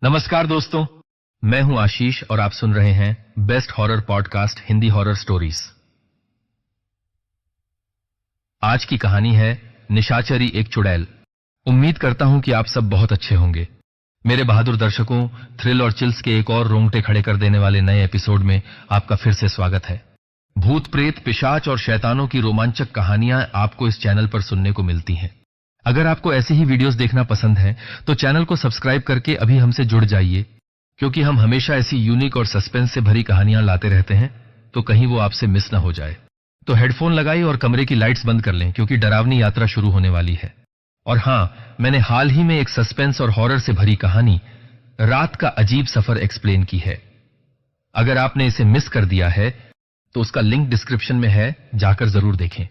नमस्कार दोस्तों, मैं हूं आशीष और आप सुन रहे हैं best horror podcast Hindi horror stories. आज की कहानी है निशाचरी एक चुड़ैल। उम्मीद करता हूं कि आप सब बहुत अच्छे होंगे। मेरे बहादुर दर्शकों, थ्रिल और चिल्स के एक और रोंगटे खड़े कर देने वाले नए एपिसोड में आपका फिर से स्वागत है। भूत प्रेत, पिशाच और शैतानों की रोमांचक कहानियां आपको इस चैनल पर सुनने को मिलती हैं। अगर आपको ऐसी ही वीडियोस देखना पसंद है तो चैनल को सब्सक्राइब करके अभी हमसे जुड़ जाइए, क्योंकि हम हमेशा ऐसी यूनिक और सस्पेंस से भरी कहानियां लाते रहते हैं, तो कहीं वो आपसे मिस ना हो जाए। तो हेडफोन लगाइए और कमरे की लाइट्स बंद कर लें, क्योंकि डरावनी यात्रा शुरू होने वाली है। और हाँ, मैंने हाल ही में एक सस्पेंस और हॉरर से भरी कहानी रात का अजीब सफर एक्सप्लेन की है। अगर आपने इसे मिस कर दिया है तो उसका लिंक डिस्क्रिप्शन में है, जाकर जरूर देखें।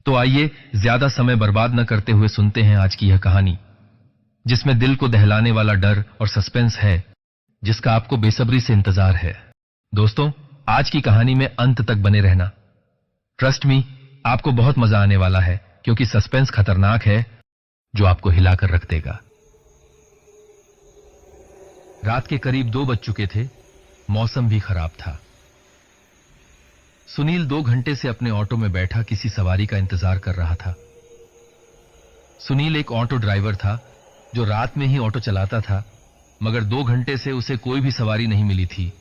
तो आइए ज्यादा समय बर्बाद न करते हुए सुनते हैं आज की यह कहानी, जिसमें दिल को दहलाने वाला डर और सस्पेंस है, जिसका आपको बेसब्री से इंतजार है। दोस्तों, आज की कहानी में अंत तक बने रहना। ट्रस्ट मी, आपको बहुत मजा आने वाला है, क्योंकि सस्पेंस खतरनाक है जो आपको हिलाकर रख देगा। रात के करीब 2 बज चुके थे। मौसम भी खराब था। सुनील 2 घंटे से अपने ऑटो में बैठा किसी सवारी का इंतजार कर रहा था। सुनील एक ऑटो ड्राइवर था जो रात में ही ऑटो चलाता था, मगर 2 घंटे से उसे कोई भी सवारी नहीं मिली थी।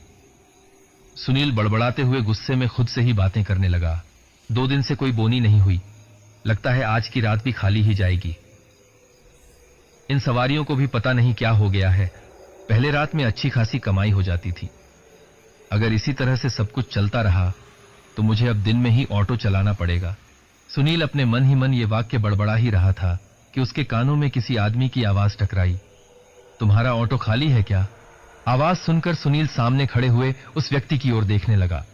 सुनील बड़बड़ाते हुए गुस्से में खुद से ही बातें करने लगा। 2 दिन से कोई बोनी नहीं हुई, लगता है आज की रात भी खाली ही जाएगी। इन सवारियों को भी पता नहीं क्या हो गया है। पहले रात में अच्छी खासी कमाई हो जाती थी। अगर इसी तरह से सब कुछ चलता रहा तो मुझे अब दिन में ही ऑटो चलाना पड़ेगा। सुनील अपने मन ही मन ये वाक्य बड़बड़ा ही रहा था कि उसके कानों में किसी आदमी की आवाज टकराई। तुम्हारा ऑटो खाली है क्या? आवाज सुनकर सुनील सामने खड़े हुए उस व्यक्ति की ओर देखने लगा।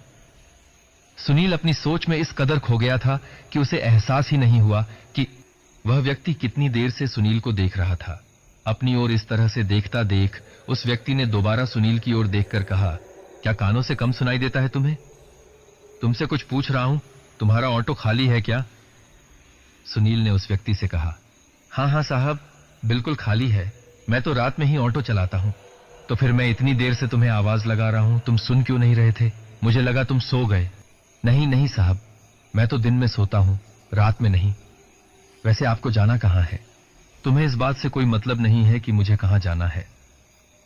सुनील अपनी सोच में इस कदर खो गया था कि उसे एहसास ही नहीं हुआ कि वह व्यक्ति कितनी देर से सुनील को देख रहा था। अपनी ओर इस तरह से देखता देख उस व्यक्ति ने दोबारा सुनील की ओर देखकर कहा, क्या कानों से कम सुनाई देता है तुम्हें? तुमसे कुछ पूछ रहा हूं, तुम्हारा ऑटो खाली है क्या? सुनील ने उस व्यक्ति से कहा, हाँ साहब, बिल्कुल खाली है। मैं तो रात में ही ऑटो चलाता हूं। तो फिर मैं इतनी देर से तुम्हें आवाज लगा रहा हूं, तुम सुन क्यों नहीं रहे थे? मुझे लगा तुम सो गए। नहीं साहब, मैं तो दिन में सोता हूं, रात में नहीं। वैसे आपको जाना कहां है? तुम्हें इस बात से कोई मतलब नहीं है कि मुझे कहां जाना है।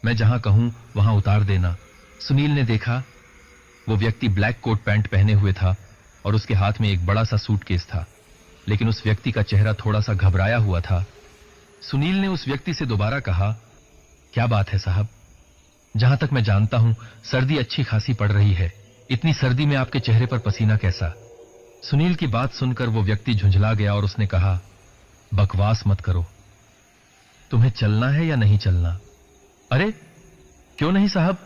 मैं जहां कहूं वहां उतार देना। सुनील ने देखा, वो व्यक्ति ब्लैक कोट पैंट पहने हुए था और उसके हाथ में एक बड़ा सा सूटकेस था, लेकिन उस व्यक्ति का चेहरा थोड़ा सा घबराया हुआ था। सुनील ने उस व्यक्ति से दोबारा कहा, क्या बात है साहब? जहां तक मैं जानता हूं सर्दी अच्छी खासी पड़ रही है। इतनी सर्दी में आपके चेहरे पर पसीना कैसा? सुनील की बात सुनकर वो व्यक्ति झुंझला गया और उसने कहा, बकवास मत करो। तुम्हें चलना है या नहीं चलना? अरे क्यों नहीं साहब,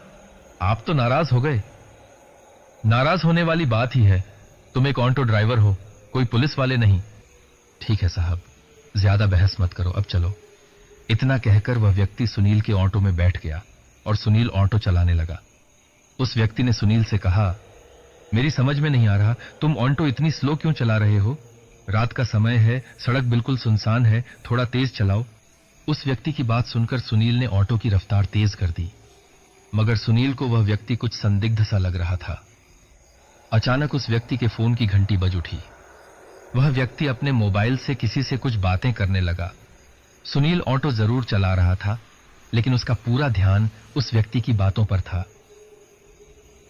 आप तो नाराज हो गए। नाराज होने वाली बात ही है। तुम एक ऑटो ड्राइवर हो, कोई पुलिस वाले नहीं। ठीक है साहब, ज्यादा बहस मत करो, अब चलो। इतना कहकर वह व्यक्ति सुनील के ऑटो में बैठ गया और सुनील ऑटो चलाने लगा। उस व्यक्ति ने सुनील से कहा, मेरी समझ में नहीं आ रहा, तुम ऑटो इतनी स्लो क्यों चला रहे हो? रात का समय है, सड़क बिल्कुल सुनसान है, थोड़ा तेज चलाओ। उस व्यक्ति की बात सुनकर सुनील ने ऑटो की रफ्तार तेज कर दी, मगर सुनील को वह व्यक्ति कुछ संदिग्ध सा लग रहा था। अचानक उस व्यक्ति के फोन की घंटी बज उठी। वह व्यक्ति अपने मोबाइल से किसी से कुछ बातें करने लगा। सुनील ऑटो जरूर चला रहा था, लेकिन उसका पूरा ध्यान उस व्यक्ति की बातों पर था।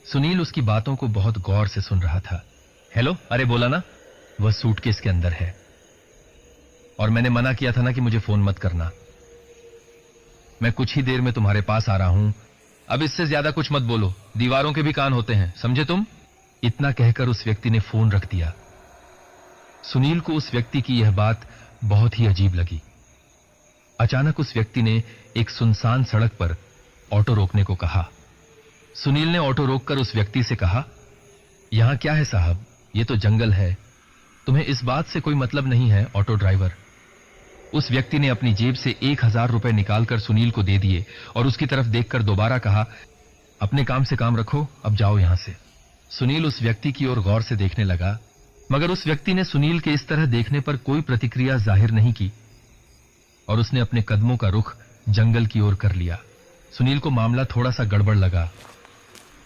सुनील उसकी बातों को बहुत गौर से सुन रहा था। हेलो, अरे बोला ना, वह सूटकेस के अंदर है, और मैंने मना किया था ना कि मुझे फोन मत करना। मैं कुछ ही देर में तुम्हारे पास आ रहा हूं, अब इससे ज्यादा कुछ मत बोलो, दीवारों के भी कान होते हैं, समझे तुम? इतना कहकर उस व्यक्ति ने फोन रख दिया। सुनील को उस व्यक्ति की यह बात बहुत ही अजीब लगी। अचानक उस व्यक्ति ने एक सुनसान सड़क पर ऑटो रोकने को कहा। सुनील ने ऑटो रोककर उस व्यक्ति से कहा, यहां क्या है साहब, ये तो जंगल है, तुम्हें इस बात से कोई मतलब नहीं है ऑटो ड्राइवर। उस व्यक्ति ने अपनी जेब से 1000 रुपए निकालकर सुनील को दे दिए और उसकी तरफ देखकर दोबारा कहा, अपने काम से काम रखो, अब जाओ यहां से। सुनील उस व्यक्ति की ओर गौर से देखने लगा, मगर उस व्यक्ति ने सुनील के इस तरह देखने पर कोई प्रतिक्रिया जाहिर नहीं की और उसने अपने कदमों का रुख जंगल की ओर कर लिया। सुनील को मामला थोड़ा सा गड़बड़ लगा।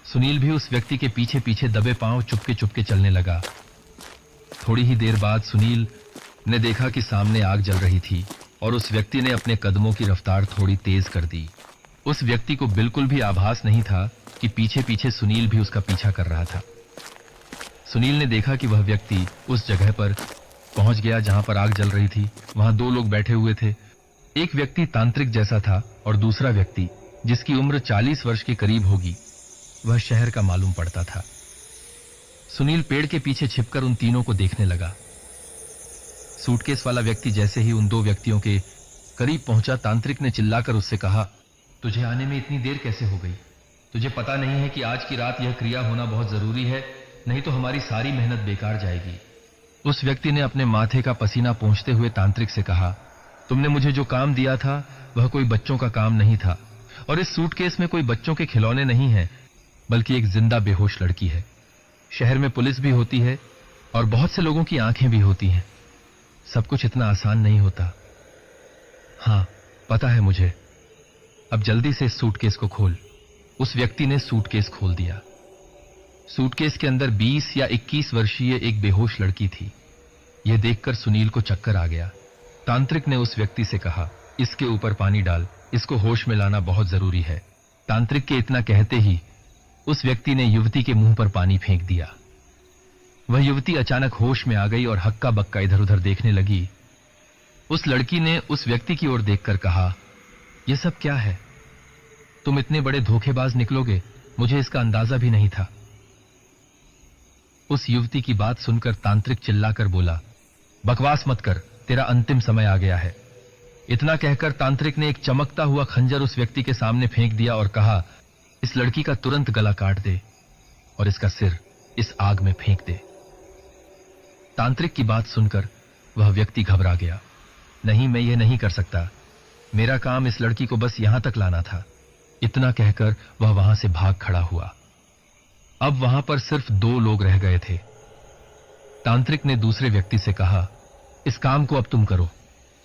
सुनील भी उस व्यक्ति के पीछे पीछे दबे पांव चुपके चुपके चलने लगा। थोड़ी ही देर बाद सुनील ने देखा कि सामने आग जल रही थी और उस व्यक्ति ने अपने कदमों की रफ्तार थोड़ी तेज कर दी। उस व्यक्ति को बिल्कुल भी आभास नहीं था कि पीछे पीछे सुनील भी उसका पीछा कर रहा था। सुनील ने देखा कि वह व्यक्ति उस जगह पर पहुंच गया जहां पर आग जल रही थी। वहां दो लोग बैठे हुए थे। एक व्यक्ति तांत्रिक जैसा था और दूसरा व्यक्ति जिसकी उम्र 40 वर्ष के करीब होगी, वह शहर का मालूम पड़ता था। सुनील पेड़ के पीछे छिपकर उन तीनों को देखने लगा। सूटकेस वाला व्यक्ति जैसे ही उन दो व्यक्तियों के करीब पहुंचा, तांत्रिक ने चिल्लाकर उससे कहा, तुझे आने में इतनी देर कैसे हो गई? तुझे पता नहीं है कि आज की रात यह क्रिया होना बहुत जरूरी है, नहीं तो हमारी सारी मेहनत बेकार जाएगी। उस व्यक्ति ने अपने माथे का पसीना पोंछते हुए तांत्रिक से कहा, तुमने मुझे जो काम दिया था वह कोई बच्चों का काम नहीं था, और इस सूटकेस में कोई बच्चों के खिलौने नहीं हैं, बल्कि एक जिंदा बेहोश लड़की है। शहर में पुलिस भी होती है और बहुत से लोगों की आंखें भी होती हैं। सब कुछ इतना आसान नहीं होता। हाँ, पता है मुझे। अब जल्दी से इस सूटकेस को खोल। उस व्यक्ति ने सूटकेस खोल दिया। सूटकेस के अंदर 20 या 21 वर्षीय एक बेहोश लड़की थी। यह देखकर सुनील को चक्कर आ गया। तांत्रिक ने उस व्यक्ति से कहा, इसके ऊपर पानी डाल, इसको होश में लाना बहुत जरूरी है। तांत्रिक के इतना कहते ही उस व्यक्ति ने युवती के मुंह पर पानी फेंक दिया। वह युवती अचानक होश में आ गई और हक्का बक्का इधर उधर देखने लगी। उस लड़की ने उस व्यक्ति की ओर देखकर कहा, यह सब क्या है? तुम इतने बड़े धोखेबाज निकलोगे, मुझे इसका अंदाजा भी नहीं था। उस युवती की बात सुनकर तांत्रिक चिल्लाकर बोला, बकवास मत कर, तेरा अंतिम समय आ गया है। इतना कहकर तांत्रिक ने एक चमकता हुआ खंजर उस व्यक्ति के सामने फेंक दिया और कहा, इस लड़की का तुरंत गला काट दे और इसका सिर इस आग में फेंक दे। तांत्रिक की बात सुनकर वह व्यक्ति घबरा गया। नहीं, मैं यह नहीं कर सकता। मेरा काम इस लड़की को बस यहां तक लाना था। इतना कहकर वह वहां से भाग खड़ा हुआ। अब वहां पर सिर्फ 2 लोग रह गए थे। तांत्रिक ने दूसरे व्यक्ति से कहा, इस काम को अब तुम करो।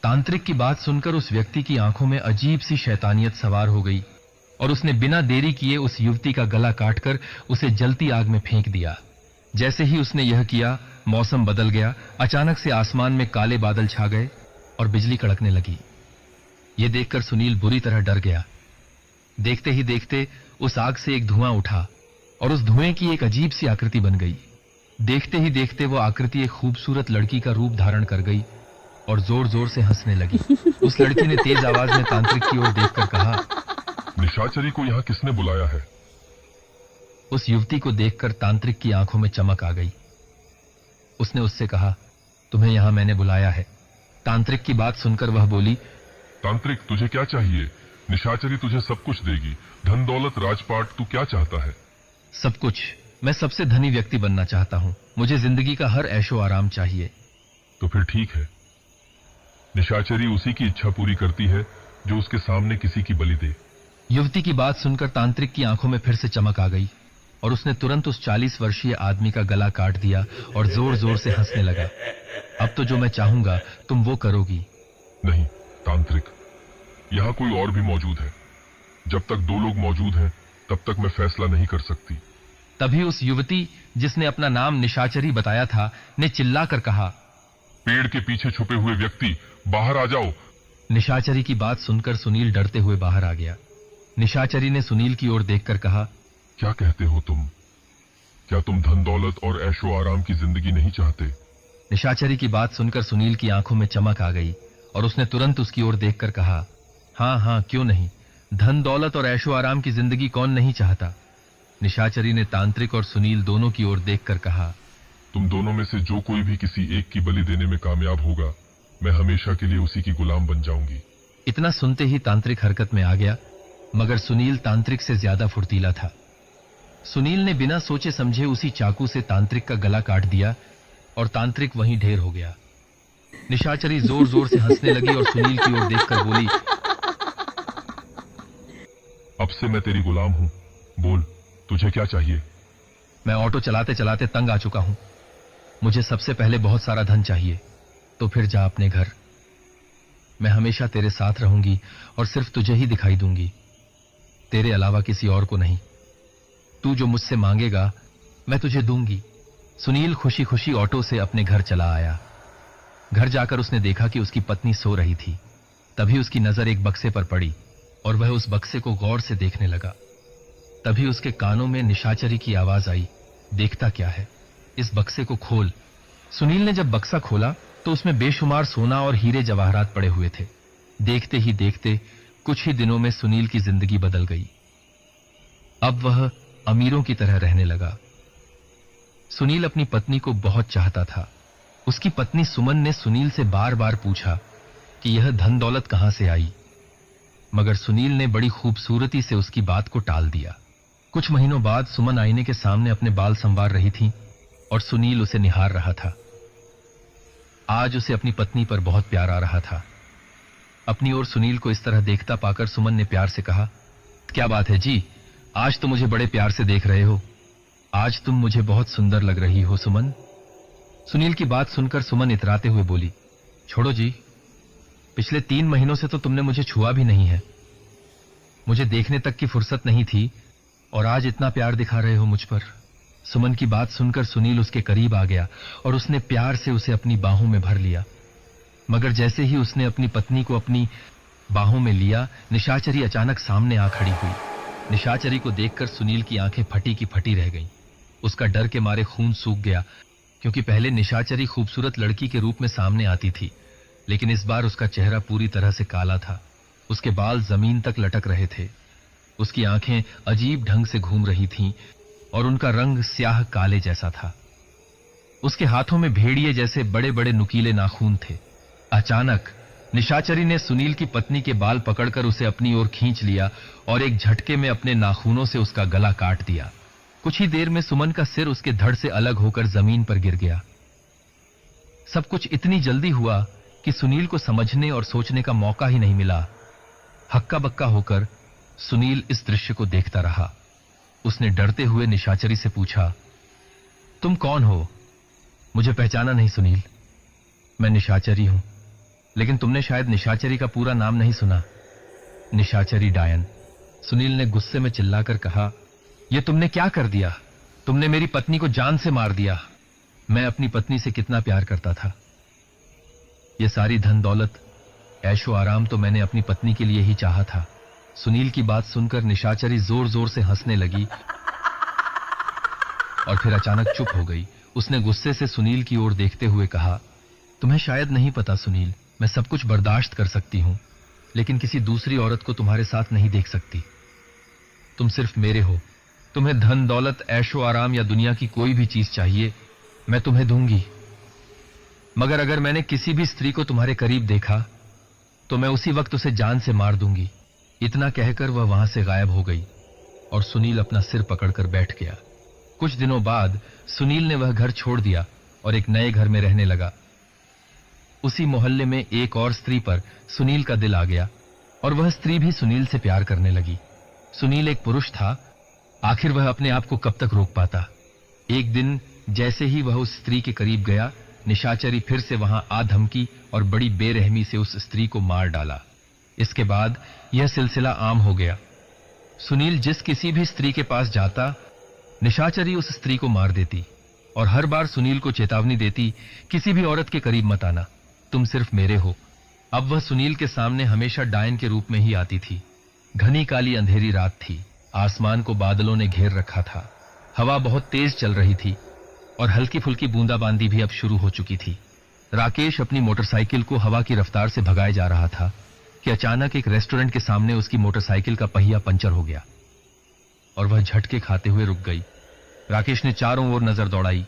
तांत्रिक की बात सुनकर उस व्यक्ति की आंखों में अजीब सी शैतानियत सवार हो गई और उसने बिना देरी किए उस युवती का गला काटकर उसे जलती आग में फेंक दिया। जैसे ही उसने यह किया, मौसम बदल गया। अचानक से आसमान में काले बादल छा गए और बिजली कड़कने लगी। यह देखकर सुनील बुरी तरह डर गया। देखते ही देखते उस आग से एक धुआं उठा और उस धुएं की एक अजीब सी आकृति बन गई। देखते ही देखते वो आकृति एक खूबसूरत लड़की का रूप धारण कर गई और जोर जोर से हंसने लगी। उस लड़की ने तेज आवाज में तांत्रिक की ओर देखकर कहा, निशाचरी को यहाँ किसने बुलाया है? उस युवती को देखकर तांत्रिक की आंखों में चमक आ गई। उसने उससे कहा, तुम्हें यहां मैंने बुलाया है। तांत्रिक की बात सुनकर वह बोली, तांत्रिक, तुझे क्या चाहिए? निशाचरी तुझे सब कुछ देगी, धन दौलत राजपाट। तू क्या चाहता है? सब कुछ। मैं सबसे धनी व्यक्ति बनना चाहता हूं। मुझे जिंदगी का हर ऐशो आराम चाहिए। तो फिर ठीक है। निशाचरी उसी की इच्छा पूरी करती है जो उसके सामने किसी की बलि दे। युवती की बात सुनकर तांत्रिक की आंखों में फिर से चमक आ गई और उसने तुरंत उस 40 वर्षीय आदमी का गला काट दिया और जोर जोर से हंसने लगा। अब तो जो मैं चाहूंगा तुम वो करोगी। नहीं तांत्रिक, यहाँ कोई और भी मौजूद है। जब तक 2 लोग मौजूद हैं तब तक मैं फैसला नहीं कर सकती। तभी उस युवती जिसने अपना नाम निशाचरी बताया था ने चिल्लाकर कहा, पेड़ के पीछे छुपे हुए व्यक्ति बाहर आ जाओ। निशाचरी की बात सुनकर सुनील डरते हुए बाहर आ गया। निशाचरी ने सुनील की ओर देखकर कहा, क्या कहते हो तुम? क्या तुम धन दौलत और ऐशो आराम की जिंदगी नहीं चाहते? निशाचरी की बात सुनकर सुनील की आंखों में चमक आ गई और उसने तुरंत उसकी ओर देखकर कहा, हाँ हाँ, क्यों नहीं। धन दौलत और ऐशो आराम की जिंदगी कौन नहीं चाहता। निशाचरी ने तांत्रिक और सुनील दोनों की ओर देखकर कहा, तुम दोनों में से जो कोई भी किसी एक की बलि देने में कामयाब होगा, मैं हमेशा के लिए उसी की गुलाम बन जाऊंगी। इतना सुनते ही तांत्रिक हरकत में आ गया, मगर सुनील तांत्रिक से ज्यादा फुर्तीला था। सुनील ने बिना सोचे समझे उसी चाकू से तांत्रिक का गला काट दिया और तांत्रिक वहीं ढेर हो गया। निशाचरी जोर जोर से हंसने लगी और सुनील की ओर देखकर बोली, अब से मैं तेरी गुलाम हूं। बोल, तुझे क्या चाहिए? मैं ऑटो चलाते चलाते तंग आ चुका हूं। मुझे सबसे पहले बहुत सारा धन चाहिए, तो फिर जा अपने घर। मैं हमेशा तेरे साथ रहूंगी और सिर्फ तुझे ही दिखाई दूंगी। तेरे अलावा किसी और को नहीं। तू जो मुझसे मांगेगा मैं तुझे दूंगी। सुनील खुशी खुशी ऑटो से अपने घर चला आया। घर जाकर उसने देखा कि उसकी पत्नी सो रही थी। तभी उसकी नजर एक बक्से पर पड़ी और वह उस बक्से को गौर से देखने लगा। तभी उसके कानों में निशाचरी की आवाज आई, देखता क्या है, इस बक्से को खोल। सुनील ने जब बक्सा खोला तो उसमें बेशुमार सोना और हीरे जवाहरात पड़े हुए थे। देखते ही देखते कुछ ही दिनों में सुनील की जिंदगी बदल गई। अब वह अमीरों की तरह रहने लगा। सुनील अपनी पत्नी को बहुत चाहता था। उसकी पत्नी सुमन ने सुनील से बार बार पूछा कि यह धन दौलत कहां से आई, मगर सुनील ने बड़ी खूबसूरती से उसकी बात को टाल दिया। कुछ महीनों बाद सुमन आईने के सामने अपने बाल संवार रही थी और सुनील उसे निहार रहा था। आज उसे अपनी पत्नी पर बहुत प्यार आ रहा था। अपनी ओर सुनील को इस तरह देखता पाकर सुमन ने प्यार से कहा, क्या बात है जी, आज तो मुझे बड़े प्यार से देख रहे हो। आज तुम मुझे बहुत सुंदर लग रही हो सुमन। सुनील की बात सुनकर सुमन इतराते हुए बोली, छोड़ो जी, पिछले 3 महीनों से तो तुमने मुझे छुआ भी नहीं है। मुझे देखने तक की फुर्सत नहीं थी और आज इतना प्यार दिखा रहे हो मुझ पर। सुमन की बात सुनकर सुनील उसके करीब आ गया और उसने प्यार से उसे अपनी बाहों में भर लिया। मगर जैसे ही उसने अपनी पत्नी को अपनी बाहों में लिया, निशाचरी अचानक सामने आ खड़ी हुई। निशाचरी को देखकर सुनील की आंखें फटी की फटी रह गईं। उसका डर के मारे खून सूख गया, क्योंकि पहले निशाचरी खूबसूरत लड़की के रूप में सामने आती थी, लेकिन इस बार उसका चेहरा पूरी तरह से काला था। उसके बाल जमीन तक लटक रहे थे। उसकी आंखें अजीब ढंग से घूम रही थीं और उनका रंग स्याह काले जैसा था। उसके हाथों में भेड़िए जैसे बड़े बड़े नुकीले नाखून थे। अचानक निशाचरी ने सुनील की पत्नी के बाल पकड़कर उसे अपनी ओर खींच लिया और एक झटके में अपने नाखूनों से उसका गला काट दिया। कुछ ही देर में सुमन का सिर उसके धड़ से अलग होकर जमीन पर गिर गया। सब कुछ इतनी जल्दी हुआ कि सुनील को समझने और सोचने का मौका ही नहीं मिला। हक्का बक्का होकर सुनील इस दृश्य को देखता रहा। उसने डरते हुए निशाचरी से पूछा, तुम कौन हो? मुझे पहचाना नहीं सुनील? मैं निशाचरी हूं, लेकिन तुमने शायद निशाचरी का पूरा नाम नहीं सुना। निशाचरी डायन। सुनील ने गुस्से में चिल्लाकर कहा, यह तुमने क्या कर दिया? तुमने मेरी पत्नी को जान से मार दिया। मैं अपनी पत्नी से कितना प्यार करता था। यह सारी धन दौलत, ऐशो आराम तो मैंने अपनी पत्नी के लिए ही चाहा था। सुनील की बात सुनकर निशाचरी जोर जोर से हंसने लगी और फिर अचानक चुप हो गई। उसने गुस्से से सुनील की ओर देखते हुए कहा, तुम्हें शायद नहीं पता सुनील, मैं सब कुछ बर्दाश्त कर सकती हूं, लेकिन किसी दूसरी औरत को तुम्हारे साथ नहीं देख सकती। तुम सिर्फ मेरे हो। तुम्हें धन दौलत, ऐशो आराम या दुनिया की कोई भी चीज चाहिए, मैं तुम्हें दूंगी। मगर अगर मैंने किसी भी स्त्री को तुम्हारे करीब देखा तो मैं उसी वक्त उसे जान से मार दूंगी। इतना कहकर वह वहां से गायब हो गई और सुनील अपना सिर पकड़कर बैठ गया। कुछ दिनों बाद सुनील ने वह घर छोड़ दिया और एक नए घर में रहने लगा। उसी मोहल्ले में एक और स्त्री पर सुनील का दिल आ गया और वह स्त्री भी सुनील से प्यार करने लगी। सुनील एक पुरुष था, आखिर वह अपने आप को कब तक रोक पाता। एक दिन जैसे ही वह उस स्त्री के करीब गया, निशाचरी फिर से वहां आ धमकी और बड़ी बेरहमी से उस स्त्री को मार डाला। इसके बाद यह सिलसिला आम हो गया। सुनील जिस किसी भी स्त्री के पास जाता, निशाचरी उस स्त्री को मार देती और हर बार सुनील को चेतावनी देती, किसी भी औरत के करीब मत आना, तुम सिर्फ मेरे हो। अब वह सुनील के सामने हमेशा डायन के रूप में ही आती थी। घनी काली अंधेरी रात थी। आसमान को बादलों ने घेर रखा था। हवा बहुत तेज चल रही थी और हल्की फुल्की बूंदाबांदी भी अब शुरू हो चुकी थी। राकेश अपनी मोटरसाइकिल को हवा की रफ्तार से भगाए जा रहा था कि अचानक एक रेस्टोरेंट के सामने उसकी मोटरसाइकिल का पहिया पंचर हो गया और वह झटके खाते हुए रुक गई। राकेश ने चारों ओर नजर दौड़ाई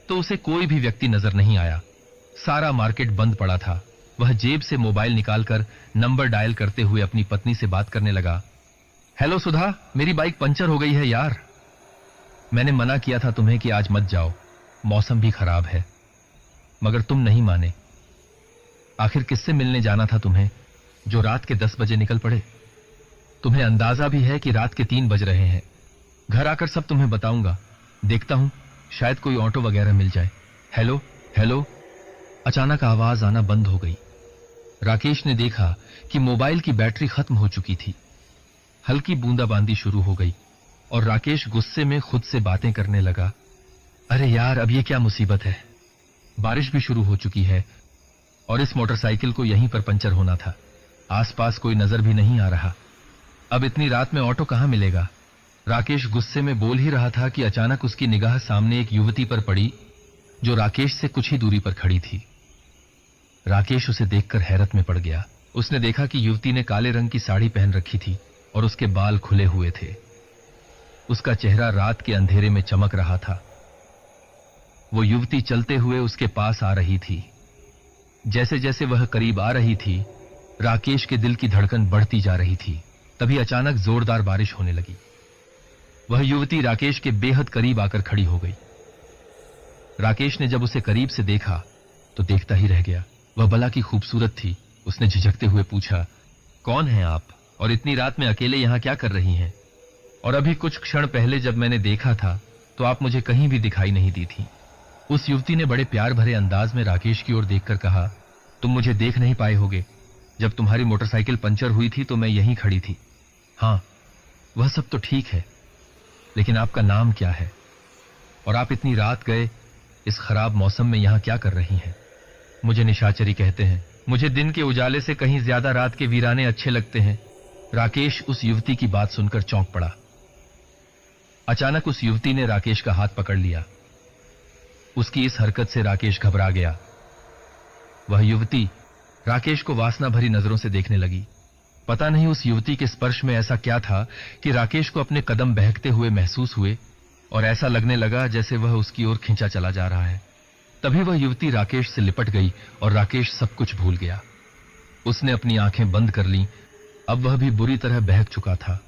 तो उसे कोई भी व्यक्ति नजर नहीं आया। सारा मार्केट बंद पड़ा था। वह जेब से मोबाइल निकालकर नंबर डायल करते हुए अपनी पत्नी से बात करने लगा। हेलो सुधा, मेरी बाइक पंचर हो गई है यार। मैंने मना किया था तुम्हें कि आज मत जाओ, मौसम भी खराब है, मगर तुम नहीं माने। आखिर किससे मिलने जाना था तुम्हें जो रात के 10 बजे निकल पड़े? तुम्हें अंदाजा भी है कि रात के 3 बज रहे हैं। घर आकर सब तुम्हें बताऊंगा। देखता हूं शायद कोई ऑटो वगैरह मिल जाए। Hello hello. अचानक आवाज आना बंद हो गई। राकेश ने देखा कि मोबाइल की बैटरी खत्म हो चुकी थी। हल्की बूंदाबांदी शुरू हो गई और राकेश गुस्से में खुद से बातें करने लगा। अरे यार, अब ये क्या मुसीबत है। बारिश भी शुरू हो चुकी है और इस मोटरसाइकिल को यहीं पर पंचर होना था। आसपास कोई नजर भी नहीं आ रहा। अब इतनी रात में ऑटो कहां मिलेगा। राकेश गुस्से में बोल ही रहा था कि अचानक उसकी निगाह सामने एक युवती पर पड़ी जो राकेश से कुछ ही दूरी पर खड़ी थी। राकेश उसे देखकर हैरत में पड़ गया। उसने देखा कि युवती ने काले रंग की साड़ी पहन रखी थी और उसके बाल खुले हुए थे। उसका चेहरा रात के अंधेरे में चमक रहा था। वो युवती चलते हुए उसके पास आ रही थी। जैसे जैसे वह करीब आ रही थी, राकेश के दिल की धड़कन बढ़ती जा रही थी। तभी अचानक जोरदार बारिश होने लगी। वह युवती राकेश के बेहद करीब आकर खड़ी हो गई। राकेश ने जब उसे करीब से देखा तो देखता ही रह गया। वह भला की खूबसूरत थी। उसने झिझकते हुए पूछा, कौन हैं आप और इतनी रात में अकेले यहां क्या कर रही हैं? और अभी कुछ क्षण पहले जब मैंने देखा था तो आप मुझे कहीं भी दिखाई नहीं दी थी। उस युवती ने बड़े प्यार भरे अंदाज में राकेश की ओर देखकर कहा, तुम मुझे देख नहीं पाए होगे। जब तुम्हारी मोटरसाइकिल पंचर हुई थी तो मैं यहीं खड़ी थी। हाँ, वह सब तो ठीक है, लेकिन आपका नाम क्या है और आप इतनी रात गए इस खराब मौसम में यहां क्या कर रही हैं? मुझे निशाचरी कहते हैं। मुझे दिन के उजाले से कहीं ज्यादा रात के वीराने अच्छे लगते हैं। राकेश उस युवती की बात सुनकर चौंक पड़ा। अचानक उस युवती ने राकेश का हाथ पकड़ लिया। उसकी इस हरकत से राकेश घबरा गया। वह युवती राकेश को वासना भरी नजरों से देखने लगी। पता नहीं उस युवती के स्पर्श में ऐसा क्या था कि राकेश को अपने कदम बहकते हुए महसूस हुए और ऐसा लगने लगा जैसे वह उसकी ओर खींचा चला जा रहा है। तभी वह युवती राकेश से लिपट गई और राकेश सब कुछ भूल गया। उसने अपनी आंखें बंद कर लीं। अब वह भी बुरी तरह बहक चुका था।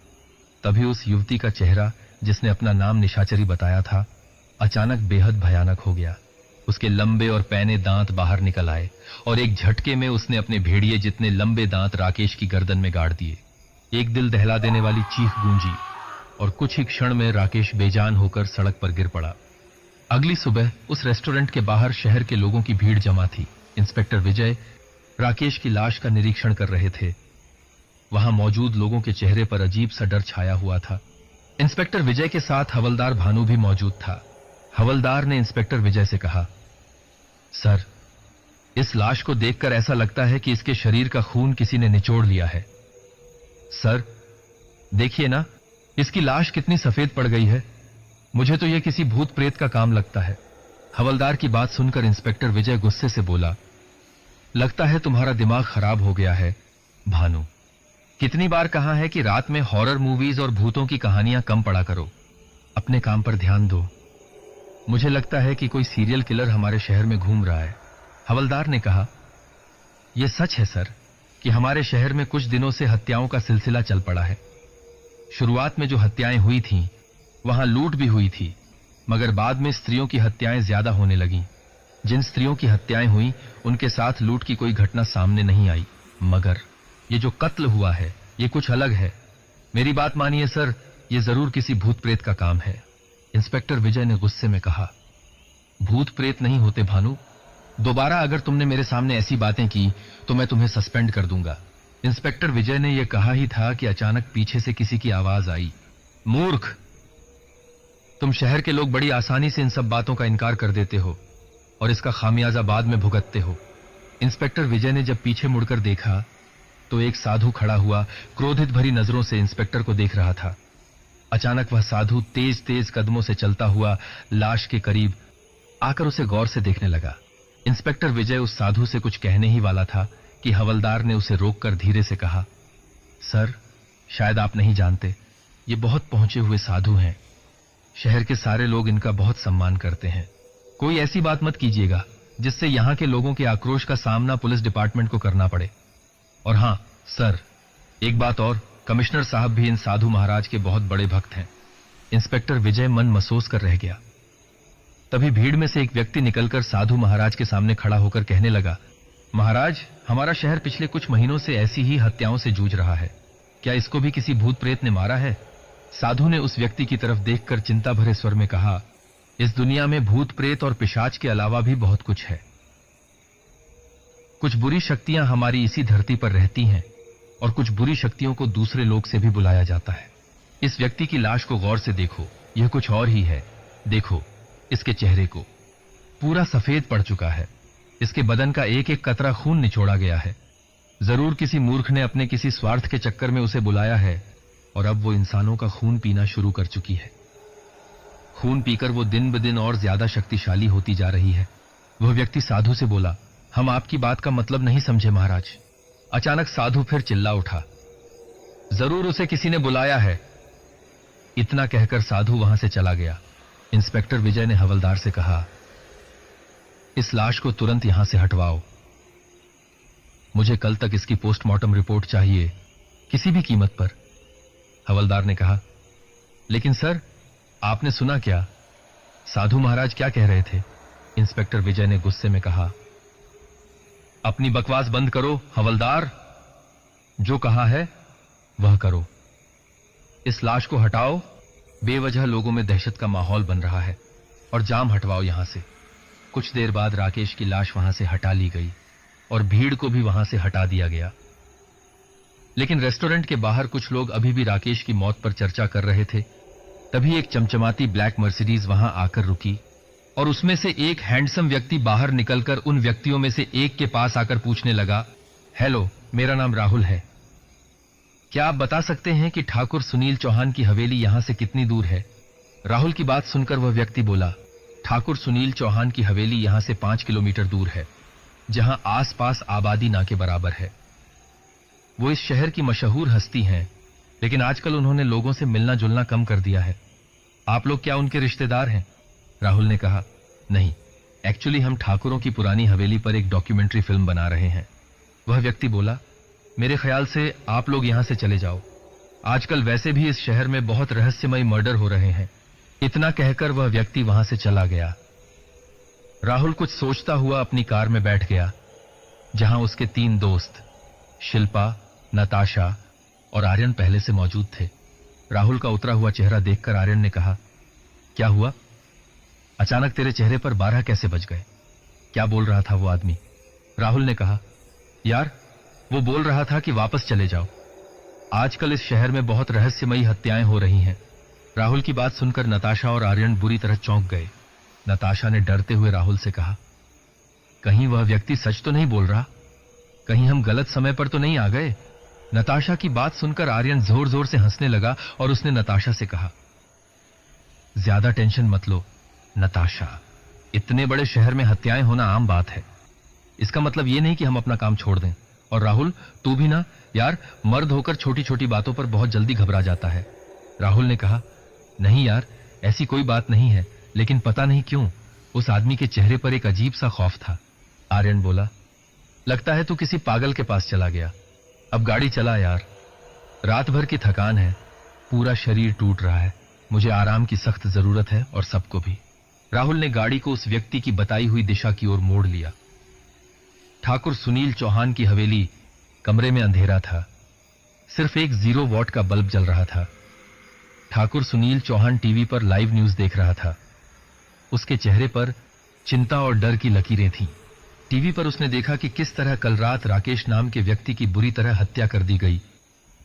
तभी उस युवती का चेहरा, जिसने अपना नाम निशाचरी बताया था, अचानक बेहद भयानक हो गया। उसके लंबे और पैने दांत बाहर निकल आए और एक झटके में उसने अपने भेड़िए जितने लंबे दांत राकेश की गर्दन में गाड़ दिए। एक दिल दहला देने वाली चीख गूंजी और कुछ ही क्षण में राकेश बेजान होकर सड़क पर गिर पड़ा। अगली सुबह उस रेस्टोरेंट के बाहर शहर के लोगों की भीड़ जमा थी। इंस्पेक्टर विजय राकेश की लाश का निरीक्षण कर रहे थे। वहां मौजूद लोगों के चेहरे पर अजीब सा डर छाया हुआ था। इंस्पेक्टर विजय के साथ हवलदार भानु भी मौजूद था। हवलदार ने इंस्पेक्टर विजय से कहा, सर, इस लाश को देखकर ऐसा लगता है कि इसके शरीर का खून किसी ने निचोड़ लिया है। सर, देखिए ना, इसकी लाश कितनी सफेद पड़ गई है। मुझे तो यह किसी भूत प्रेत का काम लगता है। हवलदार की बात सुनकर इंस्पेक्टर विजय गुस्से से बोला, लगता है तुम्हारा दिमाग खराब हो गया है भानु। कितनी बार कहा है कि रात में हॉरर मूवीज और भूतों की कहानियां कम पढ़ा करो। अपने काम पर ध्यान दो। मुझे लगता है कि कोई सीरियल किलर हमारे शहर में घूम रहा है। हवलदार ने कहा, यह सच है सर कि हमारे शहर में कुछ दिनों से हत्याओं का सिलसिला चल पड़ा है। शुरुआत में जो हत्याएं हुई थीं, वहां लूट भी हुई थी, मगर बाद में स्त्रियों की हत्याएं ज्यादा होने लगीं। जिन स्त्रियों की हत्याएं हुई उनके साथ लूट की कोई घटना सामने नहीं आई, मगर ये जो कत्ल हुआ है ये कुछ अलग है। मेरी बात मानिए सर, ये जरूर किसी भूत प्रेत का काम है। इंस्पेक्टर विजय ने गुस्से में कहा, भूत प्रेत नहीं होते भानु। दोबारा अगर तुमने मेरे सामने ऐसी बातें की तो मैं तुम्हें सस्पेंड कर दूंगा। इंस्पेक्टर विजय ने यह कहा ही था कि अचानक पीछे से किसी की आवाज आई, मूर्ख, तुम शहर के लोग बड़ी आसानी से इन सब बातों का इनकार कर देते हो और इसका खामियाजा बाद में भुगतते हो। इंस्पेक्टर विजय ने जब पीछे मुड़कर देखा तो एक साधु खड़ा हुआ क्रोधित भरी नजरों से इंस्पेक्टर को देख रहा था। अचानक वह साधु तेज तेज कदमों से चलता हुआ लाश के करीब आकर उसे गौर से देखने लगा। इंस्पेक्टर विजय उस साधु से कुछ कहने ही वाला था कि हवलदार ने उसे रोककर धीरे से कहा, सर, शायद आप नहीं जानते, ये बहुत पहुंचे हुए साधु हैं। शहर के सारे लोग इनका बहुत सम्मान करते हैं। कोई ऐसी बात मत कीजिएगा जिससे यहां के लोगों के आक्रोश का सामना पुलिस डिपार्टमेंट को करना पड़े। और हां सर, एक बात और, कमिश्नर साहब भी इन साधु महाराज के बहुत बड़े भक्त हैं। इंस्पेक्टर विजय मन महसूस कर रह गया। तभी भीड़ में से एक व्यक्ति निकलकर साधु महाराज के सामने खड़ा होकर कहने लगा, महाराज, हमारा शहर पिछले कुछ महीनों से ऐसी ही हत्याओं से जूझ रहा है। क्या इसको भी किसी भूत प्रेत ने मारा है? साधु ने उस व्यक्ति की तरफ देखकर चिंता भरे स्वर में कहा, इस दुनिया में भूत प्रेत और पिशाच के अलावा भी बहुत कुछ है। कुछ बुरी शक्तियां हमारी इसी धरती पर रहती हैं, और कुछ बुरी शक्तियों को दूसरे लोक से भी बुलाया जाता है। इस व्यक्ति की लाश को गौर से देखो, यह कुछ और ही है। देखो इसके चेहरे को, पूरा सफेद पड़ चुका है। इसके बदन का एक एक कतरा खून निचोड़ा गया है। जरूर किसी मूर्ख ने अपने किसी स्वार्थ के चक्कर में उसे बुलाया है और अब वो इंसानों का खून पीना शुरू कर चुकी है। खून पीकर वो दिन ब दिन और ज्यादा शक्तिशाली होती जा रही है। वह व्यक्ति साधु से बोला, हम आपकी बात का मतलब नहीं समझे महाराज। अचानक साधु फिर चिल्ला उठा, जरूर उसे किसी ने बुलाया है। इतना कहकर साधु वहां से चला गया। इंस्पेक्टर विजय ने हवलदार से कहा, इस लाश को तुरंत यहां से हटवाओ। मुझे कल तक इसकी पोस्टमार्टम रिपोर्ट चाहिए, किसी भी कीमत पर। हवलदार ने कहा, लेकिन सर आपने सुना क्या? साधु महाराज क्या कह रहे थे? इंस्पेक्टर विजय ने गुस्से में कहा, अपनी बकवास बंद करो हवलदार। जो कहा है वह करो। इस लाश को हटाओ। बेवजह लोगों में दहशत का माहौल बन रहा है और जाम हटवाओ यहां से। कुछ देर बाद राकेश की लाश वहां से हटा ली गई और भीड़ को भी वहां से हटा दिया गया। लेकिन रेस्टोरेंट के बाहर कुछ लोग अभी भी राकेश की मौत पर चर्चा कर रहे थे। तभी एक चमचमाती ब्लैक मर्सिडीज वहां आकर रुकी और उसमें से एक हैंडसम व्यक्ति बाहर निकलकर उन व्यक्तियों में से एक के पास आकर पूछने लगा, हेलो, मेरा नाम राहुल है। क्या आप बता सकते हैं कि ठाकुर सुनील चौहान की हवेली यहां से कितनी दूर है? राहुल की बात सुनकर वह व्यक्ति बोला, ठाकुर सुनील चौहान की हवेली यहां से 5 किलोमीटर दूर है, जहां आसपास आबादी ना के बराबर है। वो इस शहर की मशहूर हस्ती हैं, लेकिन आजकल उन्होंने लोगों से मिलना जुलना कम कर दिया है। आप लोग क्या उनके रिश्तेदार हैं? राहुल ने कहा, नहीं, एक्चुअली हम ठाकुरों की पुरानी हवेली पर एक डॉक्यूमेंट्री फिल्म बना रहे हैं। वह व्यक्ति बोला, मेरे ख्याल से आप लोग यहां से चले जाओ। आजकल वैसे भी इस शहर में बहुत रहस्यमयी मर्डर हो रहे हैं। इतना कहकर वह व्यक्ति वहां से चला गया। राहुल कुछ सोचता हुआ अपनी कार में बैठ गया, जहां उसके 3 दोस्त शिल्पा, नताशा और आर्यन पहले से मौजूद थे। राहुल का उतरा हुआ चेहरा देखकर आर्यन ने कहा, क्या हुआ? अचानक तेरे चेहरे पर 12 कैसे बज गए? क्या बोल रहा था वो आदमी? राहुल ने कहा, यार वो बोल रहा था कि वापस चले जाओ। आजकल इस शहर में बहुत रहस्यमयी हत्याएं हो रही हैं। राहुल की बात सुनकर नताशा और आर्यन बुरी तरह चौंक गए। नताशा ने डरते हुए राहुल से कहा, कहीं वह व्यक्ति सच तो नहीं बोल रहा? कहीं हम गलत समय पर तो नहीं आ गए? नताशा की बात सुनकर आर्यन जोर जोर से हंसने लगा और उसने नताशा से कहा, ज्यादा टेंशन मत लो नताशा, इतने बड़े शहर में हत्याएं होना आम बात है। इसका मतलब यह नहीं कि हम अपना काम छोड़ दें। और राहुल, तू भी ना यार, मर्द होकर छोटी छोटी बातों पर बहुत जल्दी घबरा जाता है। राहुल ने कहा, नहीं यार, ऐसी कोई बात नहीं है, लेकिन पता नहीं क्यों उस आदमी के चेहरे पर एक अजीब सा खौफ था। आर्यन बोला, लगता है तू किसी पागल के पास चला गया। अब गाड़ी चला यार, रात भर की थकान है, पूरा शरीर टूट रहा है, मुझे आराम की सख्त जरूरत है और सबको भी। राहुल ने गाड़ी को उस व्यक्ति की बताई हुई दिशा की ओर मोड़ लिया। ठाकुर सुनील चौहान की हवेली कमरे में अंधेरा था। सिर्फ एक 0 वॉट का बल्ब जल रहा था। ठाकुर सुनील चौहान टीवी पर लाइव न्यूज देख रहा था। उसके चेहरे पर चिंता और डर की लकीरें थीं। टीवी पर उसने देखा कि किस तरह कल रात राकेश नाम के व्यक्ति की बुरी तरह हत्या कर दी गई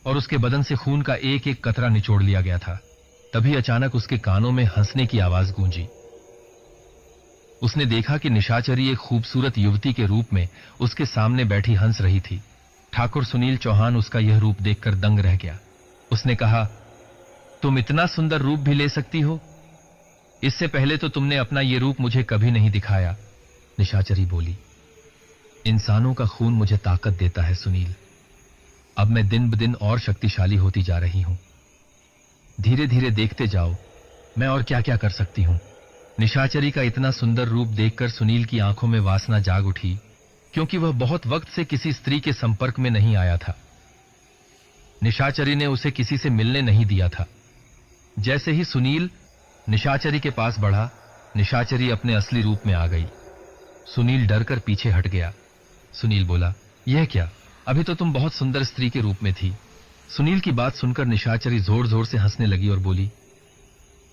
और उसके बदन से खून का एक एक कतरा निचोड़ लिया गया था। तभी अचानक उसके कानों में हंसने की आवाज गूंजी। उसने देखा कि निशाचरी एक खूबसूरत युवती के रूप में उसके सामने बैठी हंस रही थी। ठाकुर सुनील चौहान उसका यह रूप देखकर दंग रह गया। उसने कहा, तुम इतना सुंदर रूप भी ले सकती हो? इससे पहले तो तुमने अपना यह रूप मुझे कभी नहीं दिखाया। निशाचरी बोली, इंसानों का खून मुझे ताकत देता है सुनील। अब मैं दिन ब दिन और शक्तिशाली होती जा रही हूं। धीरे धीरे देखते जाओ मैं और क्या क्या कर सकती हूं। निशाचरी का इतना सुंदर रूप देखकर सुनील की आंखों में वासना जाग उठी, क्योंकि वह बहुत वक्त से किसी स्त्री के संपर्क में नहीं आया था। निशाचरी ने उसे किसी से मिलने नहीं दिया था। जैसे ही सुनील निशाचरी के पास बढ़ा, निशाचरी अपने असली रूप में आ गई। सुनील डरकर पीछे हट गया। सुनील बोला, यह क्या? अभी तो तुम बहुत सुंदर स्त्री के रूप में थी। सुनील की बात सुनकर निशाचरी जोर जोर से हंसने लगी और बोली,